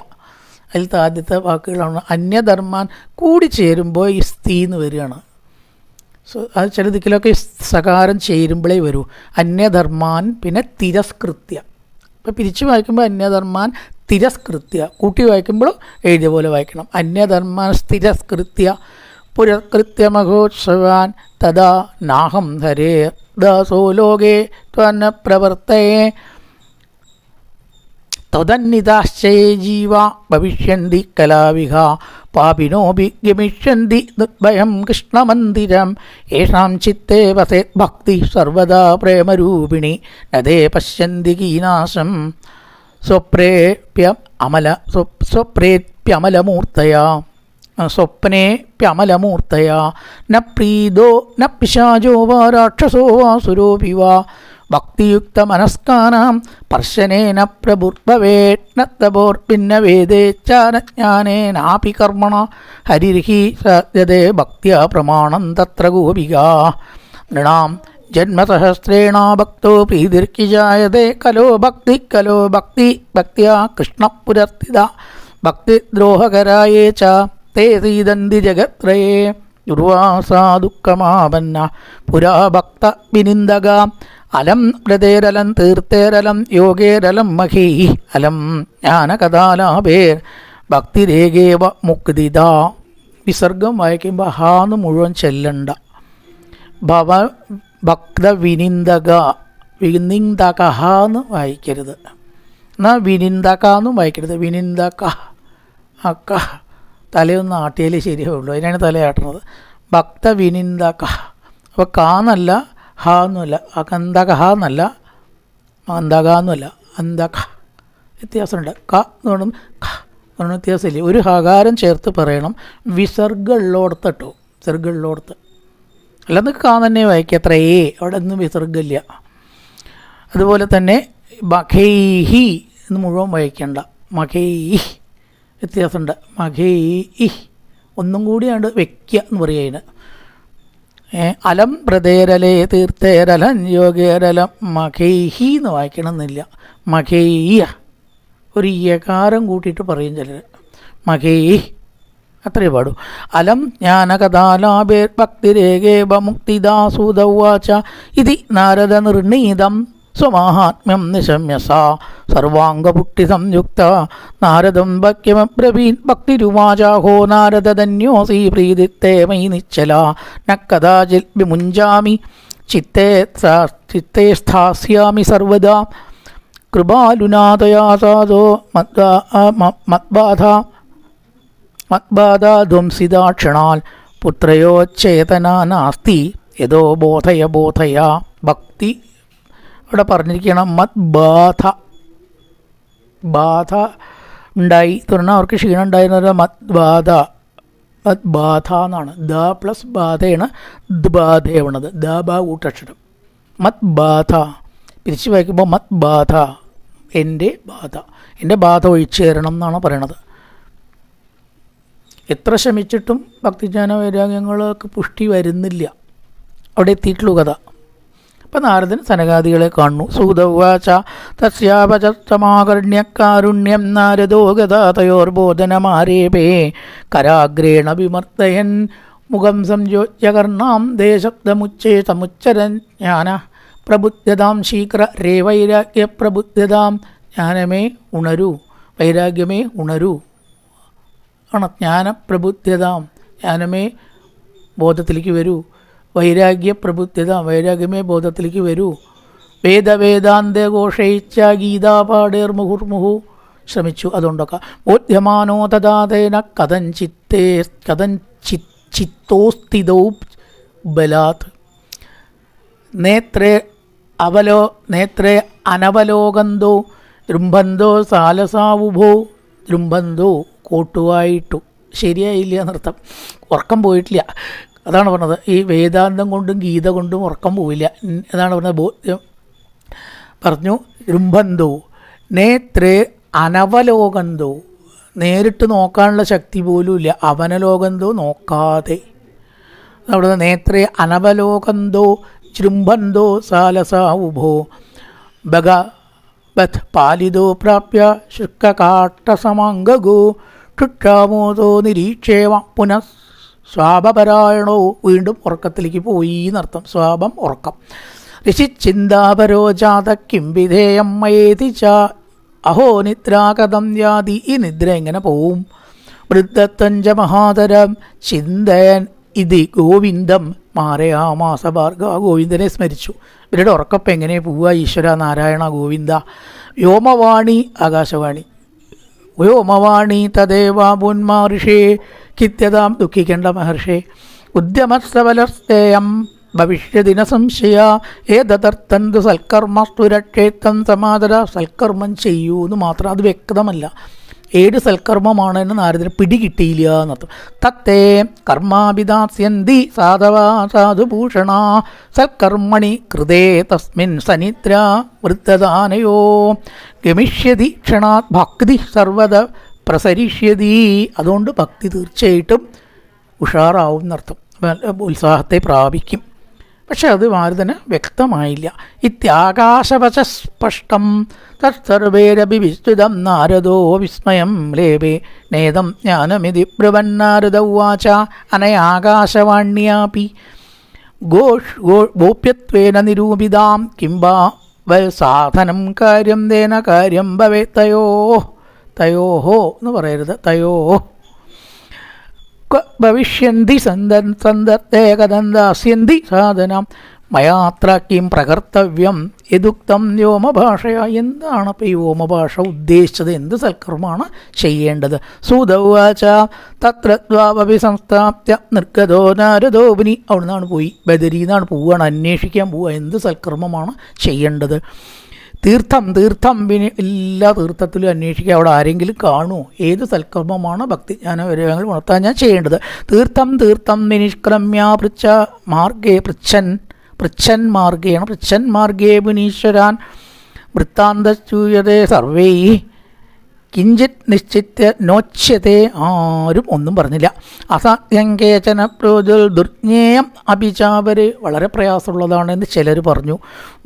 Speaker 1: അതിലത്തെ ആദ്യത്തെ വാക്കുകളാണ്. അന്യധർമാൻ കൂടി ചേരുമ്പോൾ ഈ സ്തി എന്ന് വരികയാണ്. സോ അത് ചില ദിക്കിലൊക്കെ സകാരം ചേരുമ്പോഴേ വരൂ. അന്യധർമാൻ പിന്നെ തിരസ്കൃത്യ. ഇപ്പോൾ പിരിച്ചു വായിക്കുമ്പോൾ അന്യധർമാൻ തിരസ്കൃത്യ, കൂട്ടി വായിക്കുമ്പോൾ എഴുതിയ പോലെ വായിക്കണം. അന്യധർമാൻ തിരസ്കൃത്യ പുരസ്കൃത്യ മഹോത്സവാൻ തഥാ നാഹം ഹരേ ദാസോ ലോകേ ത്വന്ന പ്രവർത്തയേ തദന്നിതാശ്ചയേ ജീവ ഭവിഷ്യന്തി കലാവിഹ പാപിനോപി ഗമിഷ്യന്തി നിർഭയം കൃഷ്ണമന്ദിരം യേഷാം ചിത്തേ വസേത് ഭക്തി സർവദാ പ്രേമരൂപിണി നദേ പശ്യന്തി കീനാശം സ്വപ്രേപ്യമലമൂർത്തയാ സ്വപ്നേപ്യമലമൂർത്തയാ ന പ്രീതോ ന പിശാചോ വാ രാക്ഷസോ വാ സുരോപി വാ ഭക്തിയുക്തമനസ്കാനാം പർശനേന പ്രഭുർഭവേത് തപോർഭിന്ന വേദേച്ചാനജ്ഞാനേനാപി കർമ്മണ ഹരിർഹി സദ്യതേ ഭക്ത്യാ പ്രമാണം തത്ര ഗോപികാ നൃണാം ജന്മസഹസ്രേണ ഭക്തോ പ്രീതിർക്കിജായതേ കലോ ഭക്തി ഭക്തിയാ കൃഷ്ണപുരസ്ഥിത ഭക്തിദ്രോഹകരായേ ച തേ സീദന്തി ജഗത്രയേ ദുർവാസാ ദുഃഖമാപന്ന പുരാ ഭക്ത വിനിന്ദക അലം ഹൃദേരലം തീർത്ഥേരലം യോഗേരലം മഹീ അലം ജ്ഞാനകഥാലാഭേർ ഭക്തിരേഖേവ മുക്തിദ. വിസർഗം വായിക്കുമ്പോൾ ഹാന്ന് മുഴുവൻ ചെല്ലണ്ട. ഭവ ഭക്ത വിനിന്ദക വിനിന്ദകഹാന്ന് വായിക്കരുത്. എന്നാൽ വിനിന്ദകാന്നും വായിക്കരുത്. വിനിന്ദക അക്ക തലയൊന്ന് ആട്ടിയാലേ ശരിയാവുള്ളൂ. അതിനാണ് തലയാട്ടുന്നത്. ഭക്ത വിനിന്ദക. അപ്പോൾ കാന്നല്ല ഹ എന്നുമല്ല, അന്തക എന്നല്ല, അന്തക എന്നുമല്ല, അന്തക. വ്യത്യാസമുണ്ട്. ക എന്ന് വേണം, ക എന്ന് പറഞ്ഞ വ്യത്യാസമില്ലേ. ഒരു ഹകാരം ചേർത്ത് പറയണം. വിസർഗമുള്ളോടത്ത് കേട്ടോ, വിസർഗമുള്ളോടത്ത്. അല്ലാതെ കാ തന്നെ വായിക്കുക. അത്രയേ അവിടെ ഒന്നും വിസർഗമില്ല. അതുപോലെ തന്നെ മഖൈഹി എന്ന് മുഴുവൻ വായിക്കേണ്ട. മഖൈഹി വ്യത്യാസമുണ്ട്. മഖൈഹി ഒന്നും കൂടിയാണ്ട് വയ്ക്കുക എന്ന് പറയുക. അലം പ്രതേരലേ തീർത്ഥേരലം യോഗേരലം മഖൈഹി എന്ന് വായിക്കണമെന്നില്ല. മഖൈയ ഒരു യകാരം കൂട്ടിയിട്ട് പറയും ചിലർ. മഖൈഹി അത്രയേ പാടൂ. അലം ജ്ഞാനകഥാലാഭേ ഭക്തിരേഖേവ മുക്തിദാസൂതവാച ഇതി നാരദ നിർണീതം സ്വമാഹാത്മ്യം നിശമ്യസ സർവാംഗപുട്ടി സംയുക്ത നാരദം വാക്യമബ്രവീൻ ഭക്തിരുവാചാഹോ നാരദധന്യോസി പ്രീതിത്തെ മയി നിശ്ചല ന കഥാചിൽ വിമുഞ്ചാമി ചിത്തേ സ്ഥാസ്യാമി സർവദാ കൃപാലുനാഥയാ സാധോ മദ്ബാധാധ്വംസിതാക്ഷണാൽ പുത്രയോച്ചേതന നാസ്തി യഥോ ബോധയ. ഭക്തി ഇവിടെ പറഞ്ഞിരിക്കണം. മദ്ബാധ ഉണ്ടായി തുടർന്ന് അവർക്ക് ക്ഷീണം ഉണ്ടായിരുന്ന മദ്ബാധ എന്നാണ്. ദ പ്ലസ് ബാധയാണ് ദ്ബാധയാവണത്. ദ ബ കൂട്ടക്ഷരം. മദ്ബാധ പിരിച്ചു വായിക്കുമ്പോൾ മദ്ബാധ എൻ്റെ ബാധ ഒഴിച്ചു തരണം എന്നാണ് പറയണത്. എത്ര ശ്രമിച്ചിട്ടും ഭക്തിജ്ഞാന വൈരാഗ്യങ്ങൾക്ക് പുഷ്ടി വരുന്നില്ല. അവിടെ എത്തിയിട്ടുള്ളൂ കഥ. അപ്പം നാരദൻ സനകാദികളെ കാണുന്നു. സൂതവാച തസ്യാപചമാകർണ്യകാരുണ്യം നാരദോ ഗതാതയോർബോധനമാരേപേ കരാഗ്രേണ വിമർത്തയൻ മുഖം സംയോജ്യകർണാം ദേശബ്ദമുച്ചേ സമുച്ചരൻ ജ്ഞാന പ്രബുദ്ധ്യതാം ശീഘ്ര രേ വൈരാഗ്യ പ്രബുദ്ധ്യതാം. ജ്ഞാനമേ ഉണരൂ, വൈരാഗ്യമേ ഉണരൂ ആണ്. ജ്ഞാനപ്രബുദ്ധ്യതാം, ജ്ഞാനമേ ബോധത്തിലേക്ക് വരൂ. വൈരാഗ്യ പ്രബുദ്ധ്യത, വൈരാഗ്യമേ ബോധത്തിലേക്ക് വരൂ. വേദവേദാന്ത ഘോഷയിച്ച ഗീതാപാടേർ മുഹുർമുഹു ശ്രമിച്ചു. അതുകൊണ്ടൊക്കെ ബോധ്യമാനോ തഥാതേന കഥഞ്ചിത്തോസ്ഥിതൗ ബലാത് നേത്രേ അനവലോകന്തോ ദൃംഭന്തോ സാലസാവുഭോ. ദൃംഭന്തോ കോട്ടുവായിട്ടു. ശരിയായില്ല എന്നർത്ഥം. ഉറക്കം പോയിട്ടില്ല. അതാണ് പറഞ്ഞത്. ഈ വേദാന്തം കൊണ്ടും ഗീത കൊണ്ടും ഉറക്കം പോയില്ല. അതാണ് പറഞ്ഞത്. ബോധ്യം പറഞ്ഞു. ദൃംഭന്തോ നേത്രേ അനവലോകന്തോ. നേരിട്ട് നോക്കാനുള്ള ശക്തി പോലും ഇല്ല. അവനലോകന്തോ നോക്കാതെ. അവിടെ നേത്രേ അനവലോകന്തോ ജൃംഭന്തോ സാലസാവുഭോ ഭഗവത് പാലിതോ പ്രാപ്യ ശുക്കകാട്ടസമാംഗോ ക്ഷുക്ഷാമോദോ നിരീക്ഷേവ പുനഃ സ്വാപപരായണോ. വീണ്ടും ഉറക്കത്തിലേക്ക് പോയി എന്നർത്ഥം. സ്വാപം ഉറക്കം. ഋഷിച്ചിന്താപരോ ജാത കിം വിധേയം മയേതി ച അഹോ നിദ്രാകഥം യാതി. ഈ നിദ്ര എങ്ങനെ പോവും? വൃദ്ധത്തഞ്ച മഹാതരം ചിന്തയൻ ഇതി ഗോവിന്ദം മാരയാമാസ ഭാർഗ. ഗോവിന്ദനെ സ്മരിച്ചു. ഇവരുടെ ഉറക്കപ്പം എങ്ങനെ പോവുക? ഈശ്വര നാരായണ ഗോവിന്ദ. വ്യോമവാണി ആകാശവാണി. വ്യോമവാണി തദേവാപുന്മാർഷേ കിത്യതാം. ദുഃഖിക്കേണ്ട മഹർഷേ. ഉദ്യമസ്തവലസ്തേയം ഭവിഷ്യദിന സംശയ ഏതർത്ഥന്തു സൽക്കർമ്മസ്തു രക്ഷേത്തം സമാതര. സൽക്കർമ്മം ചെയ്യൂ എന്ന് മാത്രം. അത് വ്യക്തമല്ല. ഏത് സൽക്കർമ്മമാണെന്ന് നാരദന് പിടികിട്ടിയില്ല എന്നർത്ഥം. തത്തേ കർമാഭിദാസ്യന്തി സാധവ സാധുഭൂഷണ സൽക്കർമ്മണി കൃതേ തസ്മിൻ സനിദ്ര വൃദ്ധദാനയോ ഗമിഷ്യതി ക്ഷണാത് ഭക്തി സർവത പ്രസരിഷ്യതി. അതുകൊണ്ട് ഭക്തി തീർച്ചയായിട്ടും ഉഷാറാവും എന്നർത്ഥം. ഉത്സാഹത്തെ പ്രാപിക്കും. പക്ഷെ അത് നാരദന് വ്യക്തമായില്ല. ഇത്യാകാശവച സ്പഷ്ടം തത്സർവേരപി വിസ്തുതം നാരദോ വിസ്മയം ലേപേ നേദം ജ്ഞാനമിതി ബ്രുവന്നാരദ ഉവാച അനയാകാശവാണ്യാപി ഗോപ്യത്വേന നിരൂപിതാം കിംബാ സാധനം കാര്യം തേന കാര്യം ഭവേ തയോഹോ എന്ന് പറയരുത്, തയോ ഭവിഷ്യന്തി സന്ദർത്തേ കഥന്താസ്യന്തി സാധനം മയാത്ര കിം പ്രകർത്തവ്യം യദുക്തം വ്യോമഭാഷയ. എന്താണ് ഇപ്പോൾ ഈ വ്യോമഭാഷ ഉദ്ദേശിച്ചത്? എന്ത് സൽക്കർമ്മമാണ് ചെയ്യേണ്ടത്? സൂതവാച തത്രത്വാപി സംസ്ഥാപ്യ നിർഗതോ നാരദോപനി. അവിടെ നിന്നാണ് പോയി, ബദരീന്നാണ് പോവുകയാണ്, അന്വേഷിക്കാൻ പോവുക എന്ത് സൽക്കർമ്മമാണ് ചെയ്യേണ്ടത്. തീർത്ഥം പിന്നെ എല്ലാ തീർത്ഥത്തിലും അന്വേഷിക്കുക, അവിടെ ആരെങ്കിലും കാണുമോ, ഏത് സൽക്കർമ്മമാണ് ഭക്തിജ്ഞാന വിരയങ്ങൾ ഉണർത്താൻ ഞാൻ ചെയ്യേണ്ടത്. തീർത്ഥം നിഷ്ക്രമ്യ പൃച്ഛൻ മാർഗേ മുനീശ്വരാൻ വൃത്താന്തൂയതേ സർവൈ കിഞ്ചിത് നിശ്ചിത്യ നോച്യത്തെ. ആരും ഒന്നും പറഞ്ഞില്ല. അസാധ്യം കേചന പ്രോജൽ ദുർജ്ഞേയം അഭിചാപര്. വളരെ പ്രയാസമുള്ളതാണെന്ന് ചിലർ പറഞ്ഞു.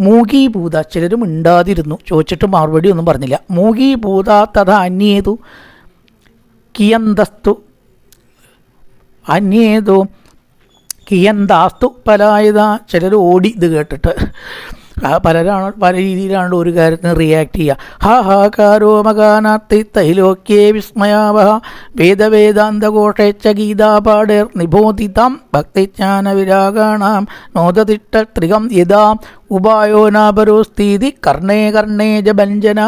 Speaker 1: മൂകീഭൂത, ചിലർ മിണ്ടാതിരുന്നു, ചോദിച്ചിട്ട് മറുപടി ഒന്നും പറഞ്ഞില്ല. മൂകീഭൂത തഥ അന്യേതു കിയന്താസ്തു പലായത. ചിലർ ഓടി ഇത് കേട്ടിട്ട്. പല രീതിയിലാണ് ഒരു കാര്യത്തിന് റിയാക്ട് ചെയ്യുക. ഹാഹാകാരോ മകാനാത്തി തൈലോക്യേ വിസ്മയാവഹ വേദവേദാന്തഘോഷേച്ച ഗീതാപാഠേർ നിബോധിതാം ഭക്തിജ്ഞാന വിരാഗാണാം നോദതിട്ട ത്രികം യഥാ ഉപായോ നാപരോസ്ഥിതി കർണേജ ഭഞ്ജന.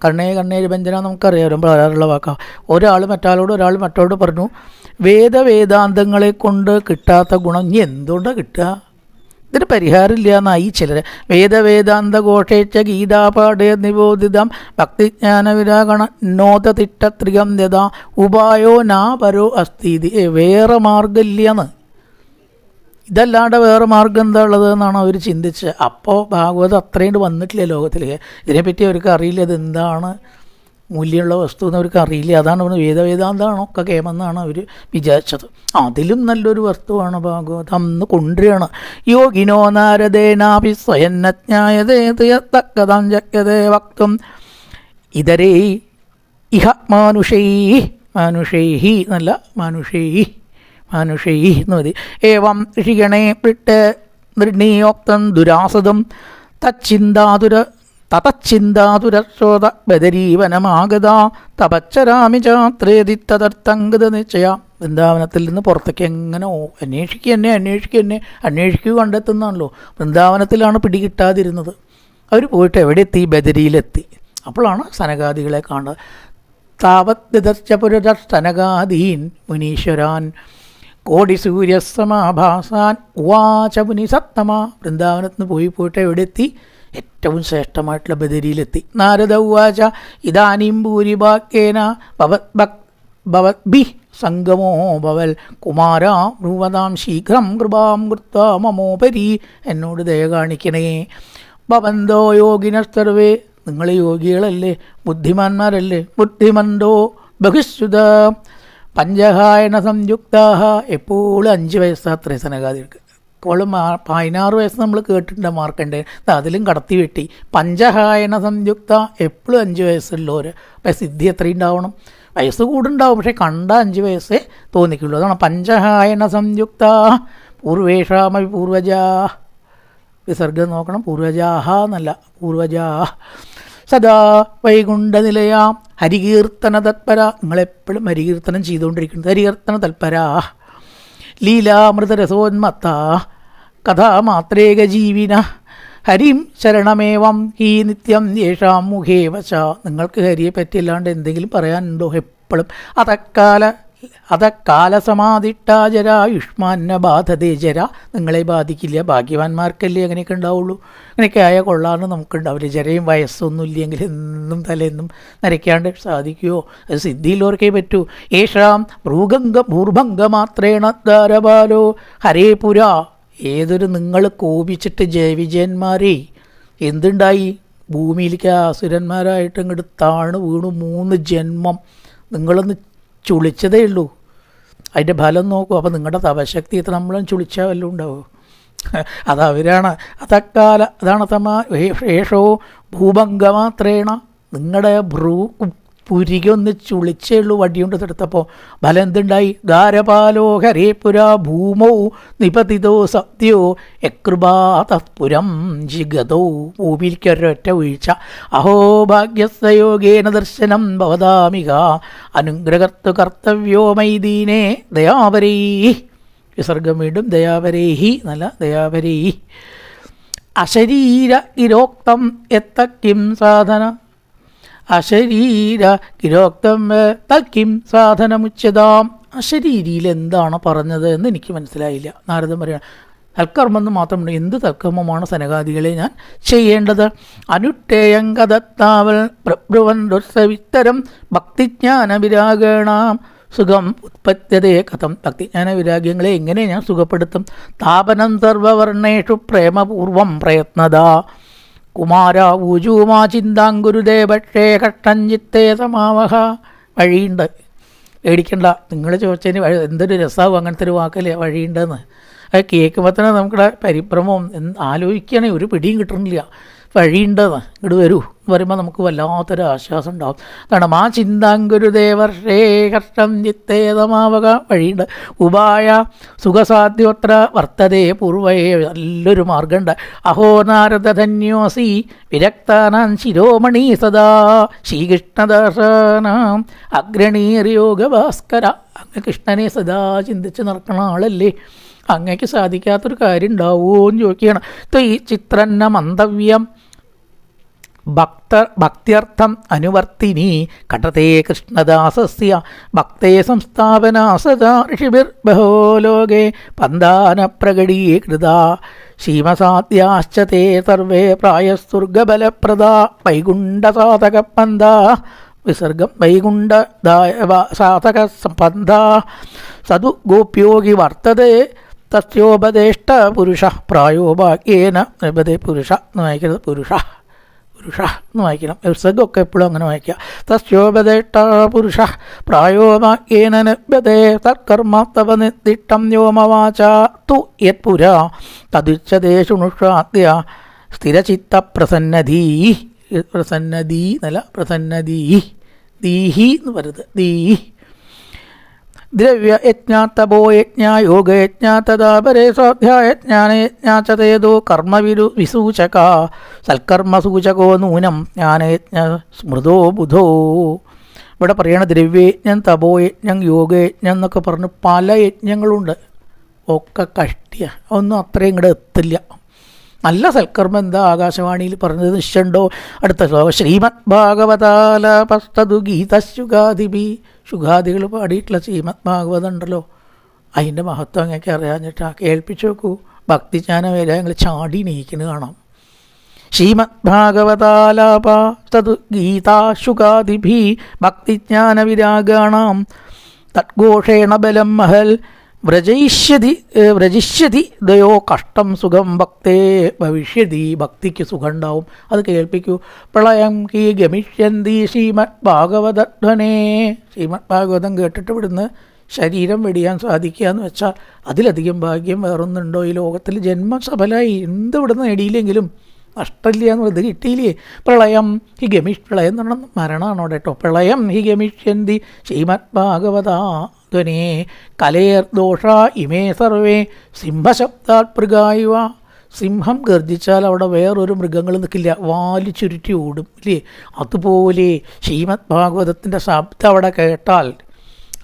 Speaker 1: കർണേജ ഭഞ്ജന നമുക്കറിയാം, പറയാറുള്ള വാക്കാണ്. ഒരാൾ മറ്റോട് പറഞ്ഞു, വേദവേദാന്തങ്ങളെ കൊണ്ട് കിട്ടാത്ത ഗുണം ഇനി എന്തുകൊണ്ടാണ് കിട്ടുക? ഇതിന് പരിഹാരമില്ല എന്നായി ചിലർ. വേദവേദാന്ത ഘോഷേച്ച ഗീതാപാഠേ നിബോധിതം ഭക്തിജ്ഞാന വിരാഗണ നോദതിട്ടത്രികം യഥാ ഉപായോ നാപരോ അസ്തി. വേറെ മാർഗമില്ലെന്ന്, ഇതല്ലാണ്ട് വേറെ മാർഗം എന്താ ഉള്ളത് എന്നാണ് അവർ ചിന്തിച്ചത്. അപ്പോൾ ഭാഗവതം അത്രയും വന്നിട്ടില്ല ലോകത്തിലേക്ക്. ഇതിനെപ്പറ്റി അവർക്ക് അറിയില്ല, ഇതെന്താണ് മൂല്യമുള്ള വസ്തു എന്ന് അവർക്ക് അറിയില്ല. അതാണ് വേദവേദാന്തമാണോ ഒക്കെ കേമെന്നാണ് അവർ വിചാരിച്ചത്. അതിലും നല്ലൊരു വസ്തുവാണ് ഭാഗവതം എന്ന് കൊണ്ടുവരികയാണ്. യോഗിനോ നാരദേനാഭി സ്വയന്നജ്ഞായതേതക്കഥം ശക്യതേ വക്തും ഇതരേ ഇഹ മാനുഷൈഹി എന്നല്ല, മാനുഷൈ എന്ന് മതി. ഏവം ഋഷിഗണേ വിട്ട് നൃണീയോക്തം ദുരാസതം തതച്ചിന്താതുരശ്രോത ബദരീവനമാഗത തപച്ചരാമി ചാത്രേതി തദർത്ഥംഗത നിശ്ചയ. വൃന്ദാവനത്തിൽ നിന്ന് പുറത്തേക്ക് എങ്ങനെ അന്വേഷിക്കുക കണ്ടെത്തുന്നതാണല്ലോ. വൃന്ദാവനത്തിലാണ് പിടികിട്ടാതിരുന്നത്. അവർ പോയിട്ട് എവിടെ എത്തി? ബദരിയിലെത്തി. അപ്പോഴാണ് സനകാദികളെ കാണുന്നത്. താവദ്ദർശപുരസനകാദീൻ മുനീശ്വരാൻ കോടിസൂര്യസമാഭാസാൻ ഉവാച മുനി സത്തമ. വൃന്ദാവനത്തിന് പോയിട്ട് എവിടെ എത്തി? ഏറ്റവും ശ്രേഷ്ഠമായിട്ടുള്ള ബദരിയിലെത്തി. നാരദ ഉവാച ഇദാനീം ഭൂരിഭാഗ്യേന ഭവദ്ഭിഃ സംഗമോ ഭവൽ കുമാര ബ്രൂവതാം ശീഘ്രം കൃപാം കൃത്വാ മമോപരി. എന്നോട് ദയ കാണിക്കണേ. ഭവന്തോ യോഗിനസ്തർവേ, നിങ്ങൾ യോഗികളല്ലേ, ബുദ്ധിമാന്മാരല്ലേ. ബുദ്ധിമന്തോ ബഹിശ്രുത പഞ്ചഹായന സംയുക്താഹ. എപ്പോഴും 5 വയസ്സാത്രേ സനകാദികൾക്ക്. ഇപ്പോഴും 16 വയസ്സ് നമ്മൾ കേട്ടിട്ടുണ്ട് മാർക്കണ്ടേ, അതിലും കടത്തി വെട്ടി. പഞ്ചഹായന സംയുക്ത, എപ്പോഴും 5 വയസ്സുള്ളവർ. അപ്പം സിദ്ധി എത്രയും ഉണ്ടാവണം? വയസ്സ് കൂടുണ്ടാവും, പക്ഷേ കണ്ട 5 വയസ്സേ തോന്നിക്കുള്ളൂ. അതാണ് പഞ്ചഹായന സംയുക്ത. പൂർവേഷാമി പൂർവജാ. വിസർഗം നോക്കണം, പൂർവജാഹ എന്നല്ല, പൂർവജാ. സദാ വൈകുണ്ഠനിലയാ ഹരികീർത്തന തത്പര. നിങ്ങളെപ്പോഴും ഹരികീർത്തനം ചെയ്തുകൊണ്ടിരിക്കുന്നത്. ഹരികീർത്തന തൽപര ലീലാമൃതരസോന്മത്ത കഥാമാത്രേക ജീവിന ഹരിം ശരണമേവം ഹി നിത്യം യേഷാം മുഖേ വശ. നിങ്ങൾക്ക് ഹരിയെ പറ്റിയല്ലാണ്ട് എന്തെങ്കിലും പറയാനുണ്ടോ? എപ്പോഴും അതക്കാലസമാധിട്ടാജരായുഷ്മാന്ന ബാധതേ ജര. നിങ്ങളെ ബാധിക്കില്ല, ഭാഗ്യവാന്മാർക്കല്ലേ അങ്ങനെയൊക്കെ ഉണ്ടാവുള്ളൂ. അങ്ങനെയൊക്കെ ആയാൽ കൊള്ളാമെന്ന് നമുക്കുണ്ടാവില്ല. ജരയും വയസ്സൊന്നും ഇല്ലെങ്കിൽ എന്നും തലേന്നും നരയ്ക്കാണ്ട് സാധിക്കുമോ? അത് സിദ്ധിയിലോർക്കേ പറ്റൂ. യേഷാം ഭൂർഭംഗമാത്രേണ ദ്വാരപാലോ ഹരേ പുര. ഏതൊരു നിങ്ങൾ കോപിച്ചിട്ട് ജയവിജയന്മാരെ എന്തുണ്ടായി? ഭൂമിയിലേക്ക് അസുരന്മാരായിട്ട് ഇങ്ങോട്ട് താഴ്ന്നു വീണു. 3 ജന്മം നിങ്ങളൊന്ന് ചുളിച്ചതേ ഉള്ളൂ. അതിൻ്റെ ഫലം നോക്കൂ. അപ്പോൾ നിങ്ങളുടെ തപശക്തി എത്ര നമ്മളും ചുളിച്ചാൽ വല്ലതും ഉണ്ടാവും. അതവരാണ്. അതാണ് ഏഷോ ഭൂഭംഗമാത്രേണ. നിങ്ങളുടെ പുരികൊന്ന് ചുളിച്ചേ ഉള്ളൂ വടിയുണ്ട് തെടുത്തപ്പോൾ ബലം എന്തുണ്ടായി? ഗാരപാലോ ഹരേ പുരാ ഭൂമോ നിപതിതോ സത്യോ യകൃപാതപുരം ജിഗതോ. ഭൂമിയിലേക്കൊരൊറ്റ വീഴ്ച. അഹോ ഭാഗ്യസ്തയോഗേന ദർശനം ഭവതാമിക അനുഗ്രഹർത്തു കർത്തവ്യോ മൈദീനേ ദയാപരൈ. വിസർഗം വീണ്ടും ദയാപരൈഹി നല്ല ദയാപരൈഹി. അശരീര ഗിരോക്തം എത്തക്കിം സാധന അശരീര ഗിരോക്തം തൽക്കിം സാധനമുച്ചതാം. അശരീരിയിൽ എന്താണ് പറഞ്ഞത് എന്ന് എനിക്ക് മനസ്സിലായില്ല. നാരദൻ പറയണം തൽക്കർമ്മെന്ന് മാത്രമുണ്ട്. എന്ത് തൽക്കർമ്മമാണ് സനകാദികളെ ഞാൻ ചെയ്യേണ്ടത്? അനുട്ടേയങ്കദത്താവൽ പ്രഭ്രുവൻസവിത്തരം ഭക്തിജ്ഞാന വിരാഗേണാം സുഖം ഉത്പത്യതേ കഥം. ഭക്തിജ്ഞാന വിരാഗ്യങ്ങളെ എങ്ങനെ ഞാൻ സുഖപ്പെടുത്തും? താപനം സർവവർണ്ണേഷു പ്രേമപൂർവം പ്രയത്നതാ കുമാര ഊജൂമാ ചിന്താങ്കുരുദേവക്ഷേ കഷ്ടഞ്ചിത്തേ സമാവഹ. വഴിയുണ്ട്, പേടിക്കണ്ട. നിങ്ങൾ ചോദിച്ചതിന് എന്തൊരു രസമാവും അങ്ങനത്തെ ഒരു വാക്കല്ലേ വഴിയുണ്ടെന്ന്. അത് കേൾക്കുമ്പോൾ തന്നെ നമുക്കിടെ പരിഭ്രമവും ആലോചിക്കുകയാണെ ഒരു പിടിയും കിട്ടുന്നില്ല. വഴിയുണ്ടെന്ന് ഇങ്ങോട്ട് വരൂ എന്ന് പറയുമ്പോൾ നമുക്ക് വല്ലാത്തൊരു ആശ്വാസം ഉണ്ടാവും. കാരണം ആ ചിന്താങ്കുരുദേവർഷേ കഷ്ടം ചിത്തേതമാവക. വഴിയുണ്ട്. ഉപായ സുഖസാധ്യോത്ര വർത്തതേ പൂർവേ. നല്ലൊരു മാർഗമുണ്ട്. അഹോ നാരദധന്യോസി വിരക്താനാം ശിരോമണി സദാ ശ്രീകൃഷ്ണദർശനാം അഗ്രണീർയോഗഭാസ്കര. അങ്ങ് കൃഷ്ണനെ സദാ ചിന്തിച്ച് നടക്കണ ആളല്ലേ, അങ്ങയ്ക്ക് സാധിക്കാത്തൊരു കാര്യം ഉണ്ടാവുമോ എന്ന് ചോദിക്കുകയാണ്. ഈ ചിത്രന്ന മന്തവ്യം ഭക്ത്യർത്ഥം അനുവർത്തിനി കടതേ കൃഷ്ണദാസസ്യ ഭക്തേ സംസ്ഥാപന സദാ ഋഷിഭിർബഹോ ലോകേ പന്താന പ്രകടീകൃത ശീമസാദ്യാശ്ച തേ സർവേ പ്രായസ്തുർഗബലപ്രദാ വൈകുണ്ഠസാധക പന്ഥ. വിസർഗം വൈകുണ്ഠദായ സാധക പന്ഥ സതു ഗോപ്യോഗി വർത്തതേ തസ്യോപദേഷ്ട പുരുഷ പ്രായോ ഭാഗ്യേന നിപതേ. പുരുഷ എന്ന് വായിക്കരുത്, പുരുഷ പുരുഷ എന്ന് വായിക്കണം. വിസർഗമൊക്കെ എപ്പോഴും അങ്ങനെ വായിക്കുക. തസ്യോപദേഷ്ട പുരുഷ പ്രായോ ഭാഗ്യേന നിപതേ തത്കർമ്മ തവ നിർദ്ദിഷ്ടം വ്യോമവാച തു യത്പുരാ തദുച്യതേ ശുണുഷ്വാദ്യ സ്ഥിരചിത്ത പ്രസന്നധീ. പ്രസന്നധീ എന്നല്ല പ്രസന്നധീ. ദീഹി എന്ന് പറയുന്നത് ദീഹി. ദ്രവ്യ യജ്ഞാത്തപോ യജ്ഞ യോഗയജ്ഞ തദാപരേ സ്വാധ്യായജ്ഞാനയജ്ഞാചതേതോ കർമ്മവിരു വിസൂചക സൽക്കർമ്മസൂചകോ നൂനം ജ്ഞാനയജ്ഞ സ്മൃതോ ബുധോ. ഇവിടെ പറയണ ദ്രവ്യയജ്ഞം തപോയജ്ഞം യോഗയജ്ഞം എന്നൊക്കെ പറഞ്ഞ് പല യജ്ഞങ്ങളുണ്ട്. ഒക്കെ കഷ്ടിയ ഒന്നും അത്രയും ഇങ്ങോട്ട് എത്തില്ല. നല്ല സൽക്കർമ്മം എന്താ ആകാശവാണിയിൽ പറഞ്ഞത് നിശ്ചണ്ടോ? അടുത്ത ശ്ലോകം ശ്രീമദ് ഭാഗവതാലപസ്തതു ഗീതശുഗാദിബി. ശുഗാദികൾ പാടിയിട്ടുള്ള ശ്രീമദ് ഭാഗവതം ഉണ്ടല്ലോ, അതിൻ്റെ മഹത്വം അങ്ങനെയൊക്കെ അറിയാഞ്ഞിട്ടാ. കേൾപ്പിച്ചു നോക്കൂ. ഭക്തിജ്ഞാനം വരെ ഞങ്ങൾ ചാടി നീക്കുന്നത് കാണാം. ശ്രീമദ് ഭാഗവതാലാപസ്തതു ഗീതാശുഗാദിഭി ഭക്തിജ്ഞാന വിരാഗാണാം തദ്ഘോഷേണ ബലം മഹൽ വ്രജിഷ്യതി ദയോ കഷ്ടം സുഖം ഭക്തേ ഭവിഷ്യതി. ഭക്തിക്ക് സുഖം ഉണ്ടാവും. അത് കേൾപ്പിക്കൂ. പ്രളയം കീ ഗമിഷ്യന്തി ശ്രീമദ് ഭാഗവതധ്വനേ. ശ്രീമദ് ഭാഗവതം കേട്ടിട്ട് ഇവിടുന്ന് ശരീരം വെടിയാൻ സാധിക്കുക എന്ന് വെച്ചാൽ അതിലധികം ഭാഗ്യം വേറൊന്നുണ്ടോ ഈ ലോകത്തിൽ? ജന്മം സഫലമായി. എന്ത് ഇവിടുന്ന് നേടിയില്ലെങ്കിലും നഷ്ടമില്ല എന്ന് ഇത് കിട്ടിയില്ലേ. പ്രളയം ഹി ഗമിഷ്. പ്രളയം എന്ന് പറഞ്ഞാൽ മരണമാണോ കേട്ടോ. പ്രളയം ഹി ഗമിഷ്യന്തി ശ്രീമദ് ഭാഗവതാ ധ്വനേ കലേർദോഷ ഇമേ സർവേ സിംഹശബ്ദാത് മൃഗായുവ. സിംഹം ഗർജിച്ചാൽ അവിടെ വേറൊരു മൃഗങ്ങൾ നിൽക്കില്ല, വാലി ചുരുട്ടി ഓടും ഇല്ലേ. അതുപോലെ ശ്രീമദ് ഭാഗവതത്തിൻ്റെ ശബ്ദം അവിടെ കേട്ടാൽ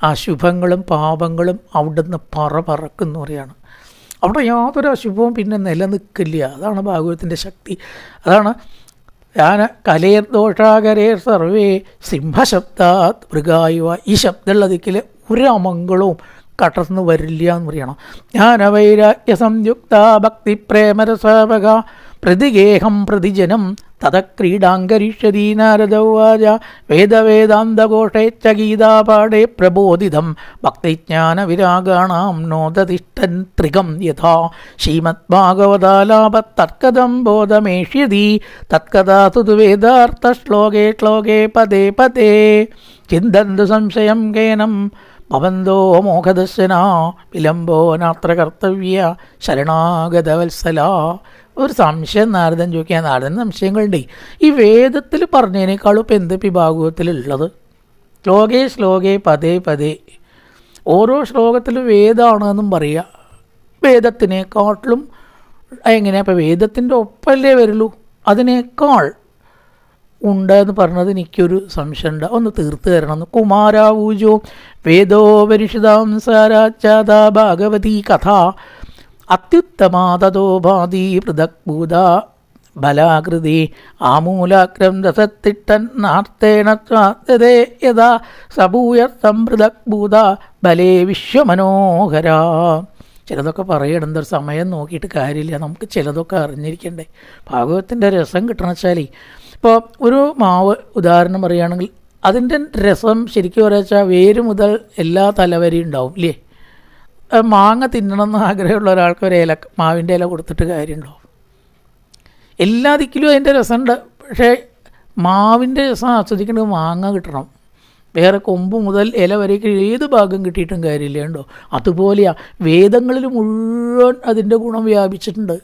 Speaker 1: അശുഭങ്ങളും പാപങ്ങളും അവിടുന്ന് പറക്കുന്നു പറയാണ്. അവിടെ യാതൊരു അശുഭവും പിന്നെ നിലനിൽക്കില്ല. അതാണ് ഭാഗവതത്തിൻ്റെ ശക്തി. അതാണ് ഞാൻ കലേർദോഷാകരേ സർവേ സിംഹശബ്ദാത് മൃഗായുവ. ഈ ശബ്ദമുള്ള ദിക്കിൽ ഒരു അമംഗളവും കടന്നു വരില്ല എന്ന് പറയണം. ജ്ഞാനവൈരാഗ്യ സംയുക്ത ഭക്തി പ്രേമരസാവക പ്രതിഗേഹം പ്രതിജനം തത ക്രീഡാങ്കരിഷ്യതി. നാരദൗവാച വേദവേദാന്തഘോഷേച്ഛ ഗീതാപാഠേ പ്രബോധിതം ഭക്തിജ്ഞാന വിരാഗാണാം നോദതിഷ്ഠൻ ത്രികം യഥാ ശ്രീമദ് ഭാഗവതാലാപത്തർക്കദം ബോധമേഷ്യതി തത്കഥാ തുതു വേദാർത്ഥ ശ്ലോകേ ശ്ലോകേ പദേ പദേ ചിന്തന്തു സംശയം കേനം ഭവന്തോ മോഹദർശനാ വിലംബോ നാത്ര കർത്തവ്യ ശരണാഗതവത്സല. ഒരു സംശയം നാരദൻ ചോദിക്കുക. നാരദൻ സംശയങ്ങളുണ്ട്. ഈ വേദത്തിൽ പറഞ്ഞതിനേക്കാളും ഇപ്പം എന്ത് ഈ ഭാഗവതത്തിലുള്ളത്? ശ്ലോകേ ശ്ലോകേ പദേ പദേ. ഓരോ ശ്ലോകത്തിലും വേദമാണെന്നും പറയുക. വേദത്തിനേക്കാട്ടിലും എങ്ങനെയാണ്? അപ്പോൾ വേദത്തിൻ്റെ ഒപ്പമല്ലേ വരുള്ളൂ, അതിനേക്കാൾ ഉണ്ടെന്ന് പറഞ്ഞത് എനിക്കൊരു സംശയമുണ്ട്, ഒന്ന് തീർത്ത് തരണമെന്ന്. കുമാരാവൂജോ വേദോപനിഷിതാം സാരാച്ചാദാ ഭാഗവതീ കഥ അത്യുത്തമാ തതോ ഭാതി പൃഥക് ഭൂത ബലാകൃതി ആമൂലാഗ്രം രസത്തിട്ടൻ നാർത്തേണ സ്വാദേ യഥാ സഭൂയ സംപൃഥക് ഭൂത ബലേ വിശ്വമനോഹര. ചിലതൊക്കെ പറയണം, എന്തൊരു സമയം നോക്കിയിട്ട് കാര്യമില്ല, നമുക്ക് ചിലതൊക്കെ അറിഞ്ഞിരിക്കണ്ടേ. ഭാഗവതത്തിൻ്റെ രസം കിട്ടണം വെച്ചാൽ, ഇപ്പോൾ ഒരു മാവ് ഉദാഹരണം പറയുകയാണെങ്കിൽ അതിൻ്റെ രസം ശരിക്കും പറയാച്ചാൽ വേര് മുതൽ എല്ലാ തലവരെയും ഉണ്ടാവും ഇല്ലേ. മാങ്ങ തിന്നണമെന്ന് ആഗ്രഹമുള്ള ഒരാൾക്ക് ഒരു ഇല, മാവിൻ്റെ ഇല കൊടുത്തിട്ട് കാര്യമുണ്ടാവും. എല്ലാ ദിക്കിലും അതിൻ്റെ രസമുണ്ട്, പക്ഷേ മാവിൻ്റെ രസം ആസ്വദിക്കേണ്ടത് മാങ്ങ കിട്ടണം. വേറെ കൊമ്പ് മുതൽ ഇല വരേക്ക് ഏത് ഭാഗം കിട്ടിയിട്ടും കാര്യമില്ല ഉണ്ടോ. അതുപോലെയാണ് വേദങ്ങളിൽ മുഴുവൻ അതിൻ്റെ ഗുണം വ്യാപിച്ചിട്ടുണ്ട്.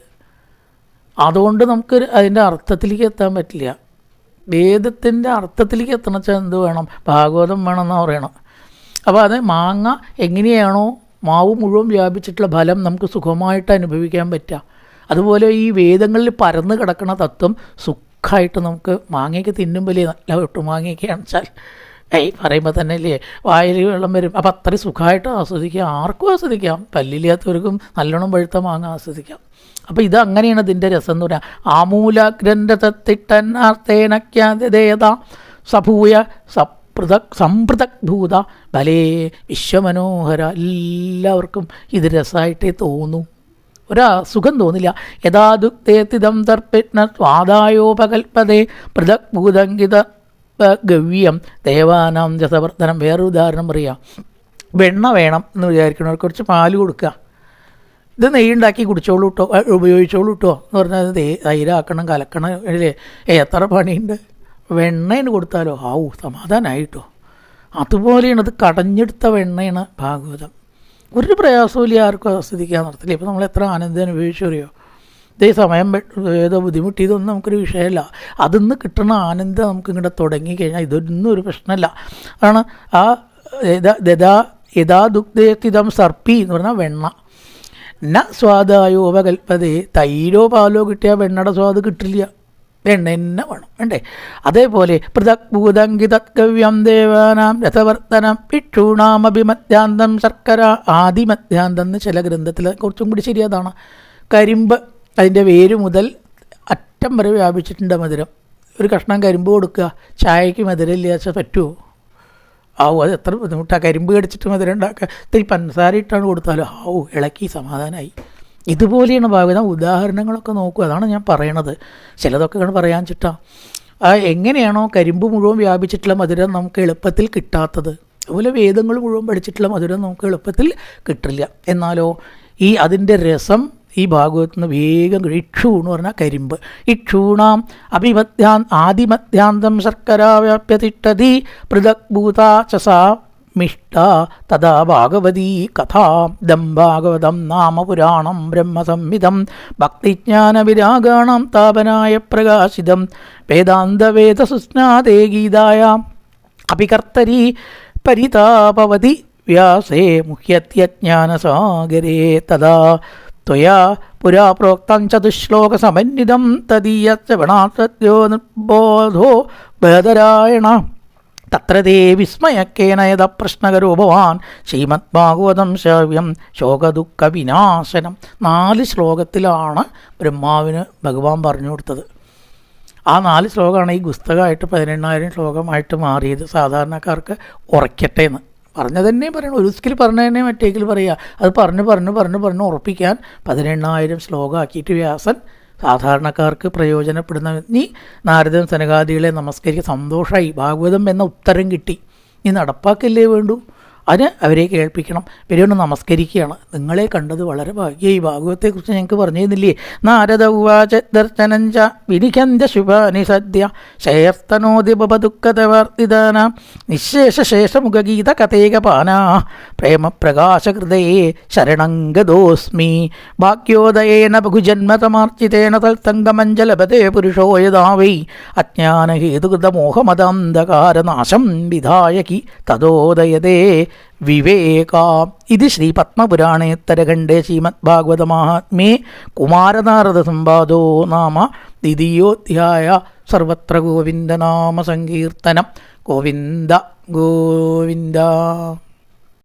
Speaker 1: അതുകൊണ്ട് നമുക്ക് അതിൻ്റെ അർത്ഥത്തിലേക്ക് എത്താൻ പറ്റില്ല. വേദത്തിൻ്റെ അർത്ഥത്തിലേക്ക് എത്തണം വെച്ചാൽ എന്ത് വേണം? ഭാഗവതം വേണമെന്നാണ് പറയണം. അപ്പോൾ അത് മാങ്ങ എങ്ങനെയാണോ മാവ് മുഴുവൻ വ്യാപിച്ചിട്ടുള്ള ഫലം നമുക്ക് സുഖമായിട്ട് അനുഭവിക്കാൻ പറ്റുക, അതുപോലെ ഈ വേദങ്ങളിൽ പരന്ന് കിടക്കുന്ന തത്വം സുഖമായിട്ട് നമുക്ക് മാങ്ങയ്ക്ക് തിന്നുമ്പോൾ നല്ല ഒട്ടുമാങ്ങയൊക്കെയാണെന്ന് വെച്ചാൽ പറയുമ്പോൾ തന്നെ ഇല്ലേ വായിൽ വെള്ളം വരും. അപ്പം അത്രയും സുഖമായിട്ട് ആസ്വദിക്കാം, ആർക്കും ആസ്വദിക്കാം, പല്ലില്ലാത്തവർക്കും നല്ലോണം പഴുത്ത മാങ്ങ ആസ്വദിക്കാം. അപ്പോൾ ഇത് അങ്ങനെയാണ് ഇതിൻ്റെ രസം എന്ന് പറയാം. ആമൂലാഗ്രന്ഥത്തിട്ടന്നാർത്തേനക്യാദേത സഭൂയ സംപൃഥക് ഭൂത ബലേ വിശ്വമനോഹര. എല്ലാവർക്കും ഇത് രസമായിട്ടേ തോന്നൂ, സുഖം തോന്നില്ല. യഥാദുക്തേതിദം തർപ്പിത്ന സ്വാദായോപകൽപ്പതേ പൃഥക് ഭൂതങ്കിത ഗവ്യം ദേവാനാം രസവർദ്ധനം. വേറൊരു ഉദാഹരണം പറയാം. വെണ്ണ വേണം എന്ന് വിചാരിക്കണവർക്ക് കുറച്ച് പാല് കൊടുക്കുക, ഇത് നെയ്യുണ്ടാക്കി കുടിച്ചോളൂ കേട്ടോ, ഉപയോഗിച്ചോളൂ കേട്ടോ എന്ന് പറഞ്ഞാൽ തൈരാക്കണം, കലക്കണം അല്ലേ, എത്ര പണിയുണ്ട്. വെണ്ണേന് കൊടുത്താലോ ആവൂ സമാധാനമായിട്ടോ. അതുപോലെയാണ് ഇത് കടഞ്ഞെടുത്ത വെണ്ണയാണ് ഭാഗവതം. ഒരു പ്രയാസമില്ല, ആർക്കും ആസ്വദിക്കാൻ നിർത്തില്ല. ഇപ്പോൾ നമ്മൾ എത്ര ആനന്ദം അനുഭവിച്ചു അറിയോ. ഇതേ സമയം ഏതോ ബുദ്ധിമുട്ടിയതൊന്നും നമുക്കൊരു വിഷയമല്ല. അതിന്ന് കിട്ടുന്ന ആനന്ദം നമുക്ക് ഇങ്ങോട്ട് തുടങ്ങിക്കഴിഞ്ഞാൽ ഇതൊന്നും ഒരു പ്രശ്നമല്ല. അതാണ് ആ യഥാ ദുഗ്ധേതിദം സർപ്പി എന്ന് പറഞ്ഞാൽ വെണ്ണ. ന സ്വാദായോ ഉപകൽപ്പതേ. തൈരോ പാലോ കിട്ടിയാൽ വെണ്ണയുടെ സ്വാദ് കിട്ടില്ല, വെണ്ണ തന്നെ വേണം വേണ്ടേ. അതേപോലെ പൃഥക് ഭൂതങ്കിതത്കവ്യം ദേവാനാം രഥവർത്തനം ഇക്ഷൂണാമഭിമധ്യാന്തം ശർക്കര ആദിമധ്യാന്തം എന്ന് ചില ഗ്രന്ഥത്തിൽ കുറച്ചും കൂടി ശരിയതാണ്. കരിമ്പ് അതിൻ്റെ വേര് മുതൽ അറ്റം വരെ വ്യാപിച്ചിട്ടുണ്ട് മധുരം. ഒരു കഷ്ണം കരിമ്പ് കൊടുക്കുക, ചായക്ക് മധുരം ഇല്ലാച്ച പറ്റുമോ? അത് എത്ര ബുദ്ധിമുട്ടാണ്. കരിമ്പ് കടിച്ചിട്ട് മധുരം ഉണ്ടാക്കുക, ഇത്തിരി പഞ്ചസാര ഇട്ടാണ് കൊടുത്താലോ ഇളക്കി സമാധാനമായി. ഇതുപോലെയാണ് ഭാഗവതം. ഉദാഹരണങ്ങളൊക്കെ നോക്കുക, അതാണ് ഞാൻ പറയണത്. ചിലതൊക്കെ പറയാൻ ചിട്ടാ എങ്ങനെയാണോ കരിമ്പ് മുഴുവൻ വ്യാപിച്ചിട്ടുള്ള മധുരം നമുക്ക് എളുപ്പത്തിൽ കിട്ടാത്തത്, അതുപോലെ വേദങ്ങൾ മുഴുവൻ പഠിച്ചിട്ടുള്ള മധുരം നമുക്ക് എളുപ്പത്തിൽ കിട്ടില്ല. എന്നാലോ അതിൻ്റെ രസം ഈ ഭാഗവത്തിൽ നിന്ന് വേഗം ഇക്ഷു എന്ന് പറഞ്ഞാൽ കരിമ്പ്. ഇക്ഷൂണാം ആദിമധ്യാന്തം ശർക്കര വ്യാപ്യതിഷ്ഠതി പൃഥക് ഭൂതാ ചസാ മിഷ്ട തഥാ ഭാഗവതീ കഥാ ദം ഭാഗവതം നാമ പുരാണം ബ്രഹ്മസംഹിതം ഭക്തിജ്ഞാനവിരാഗാണം താപനായ പ്രകാശിതം വേദാന്തവേദസുസ്നാദേ ഗീതായാം അഭികർത്തരീ പരിതാപവതി വ്യാസേ മുഹ്യത്യജ്ഞാനസാഗരേ തഥാ ത്വയാ പുരാ പ്രോക്തം ചതുശ്ലോകസമന്വിതം തദീയശ്രവണാസദ്യോ നിർബോധോ ബദരായണ തത്ര തേ വിസ്മയക്കേന യഥ പ്രശ്നകരോ ഭവാൻ ശ്രീമദ്ഭാഗവതം ശ്രവ്യം ശോകദുഃഖ വിനാശനം. 4 ശ്ലോകത്തിലാണ് ബ്രഹ്മാവിന് ഭഗവാൻ പറഞ്ഞു കൊടുത്തത്. ആ 4 ശ്ലോകമാണ് ഈ പുസ്തകമായിട്ട് 18,000 ശ്ലോകമായിട്ട് മാറിയത്. സാധാരണക്കാർക്ക് ഉറയ്ക്കട്ടെ എന്ന് പറഞ്ഞത് തന്നെ പറയണം. ഒരു സ്കിൽ പറഞ്ഞ തന്നെ മറ്റേക്കിൽ പറയുക. അത് പറഞ്ഞ് ഉറപ്പിക്കാൻ 18,000 ശ്ലോകമാക്കിയിട്ട് വ്യാസൻ സാധാരണക്കാർക്ക് പ്രയോജനപ്പെടുന്ന നാരദൻ സനകാദികളെ നമസ്കരിക്കുക. സന്തോഷമായി, ഭാഗവതം എന്ന ഉത്തരം കിട്ടി. നടപ്പാക്കല്ലേ വേണ്ടൂ. അതിന് അവരെ കേൾപ്പിക്കണം. ഇവരൊന്ന് നമസ്കരിക്കുകയാണ്. നിങ്ങളെ കണ്ടത് വളരെ ഭാഗ്യം. ഈ ഭാഗവതത്തെക്കുറിച്ച് ഞങ്ങൾക്ക് പറഞ്ഞു തന്നില്ലേ? നാരദ ഉവാച ദർശനഞ്ച വിനിഖന്ത ശുഭാനി സദ്യ ശയസ്തനോദിപദുഃഖതവർത്തിദാന നിശേഷശേഷമുഖഗീത കഥേകപാനാ പ്രേമപ്രകാശകൃതയേ ശരണംഗതോസ്മി ഭാഗ്യോദയേന ബഹുജന്മതമാർച്ചിതേന തൽസംഗമഞ്ജലപതേ പുരുഷോ യഥാ വൈ അജ്ഞാനഹേതുകൃതമോഹമദാന്ധകാരനാശം വിധായകി തദോദയതേ വിവേകാം. ഇത് ശ്രീ പത്മപുരാണേത്തരഖണ്ഡേ ശ്രീമദ്ഭാഗവതമാഹാത്മ്യേ കുമാരനാരദസംവാദോ നാമ ദ്വിതീയോധ്യായ. സർവത്ര ഗോവിന്ദനാമ സങ്കീർത്തനം. ഗോവിന്ദ ഗോവിന്ദ.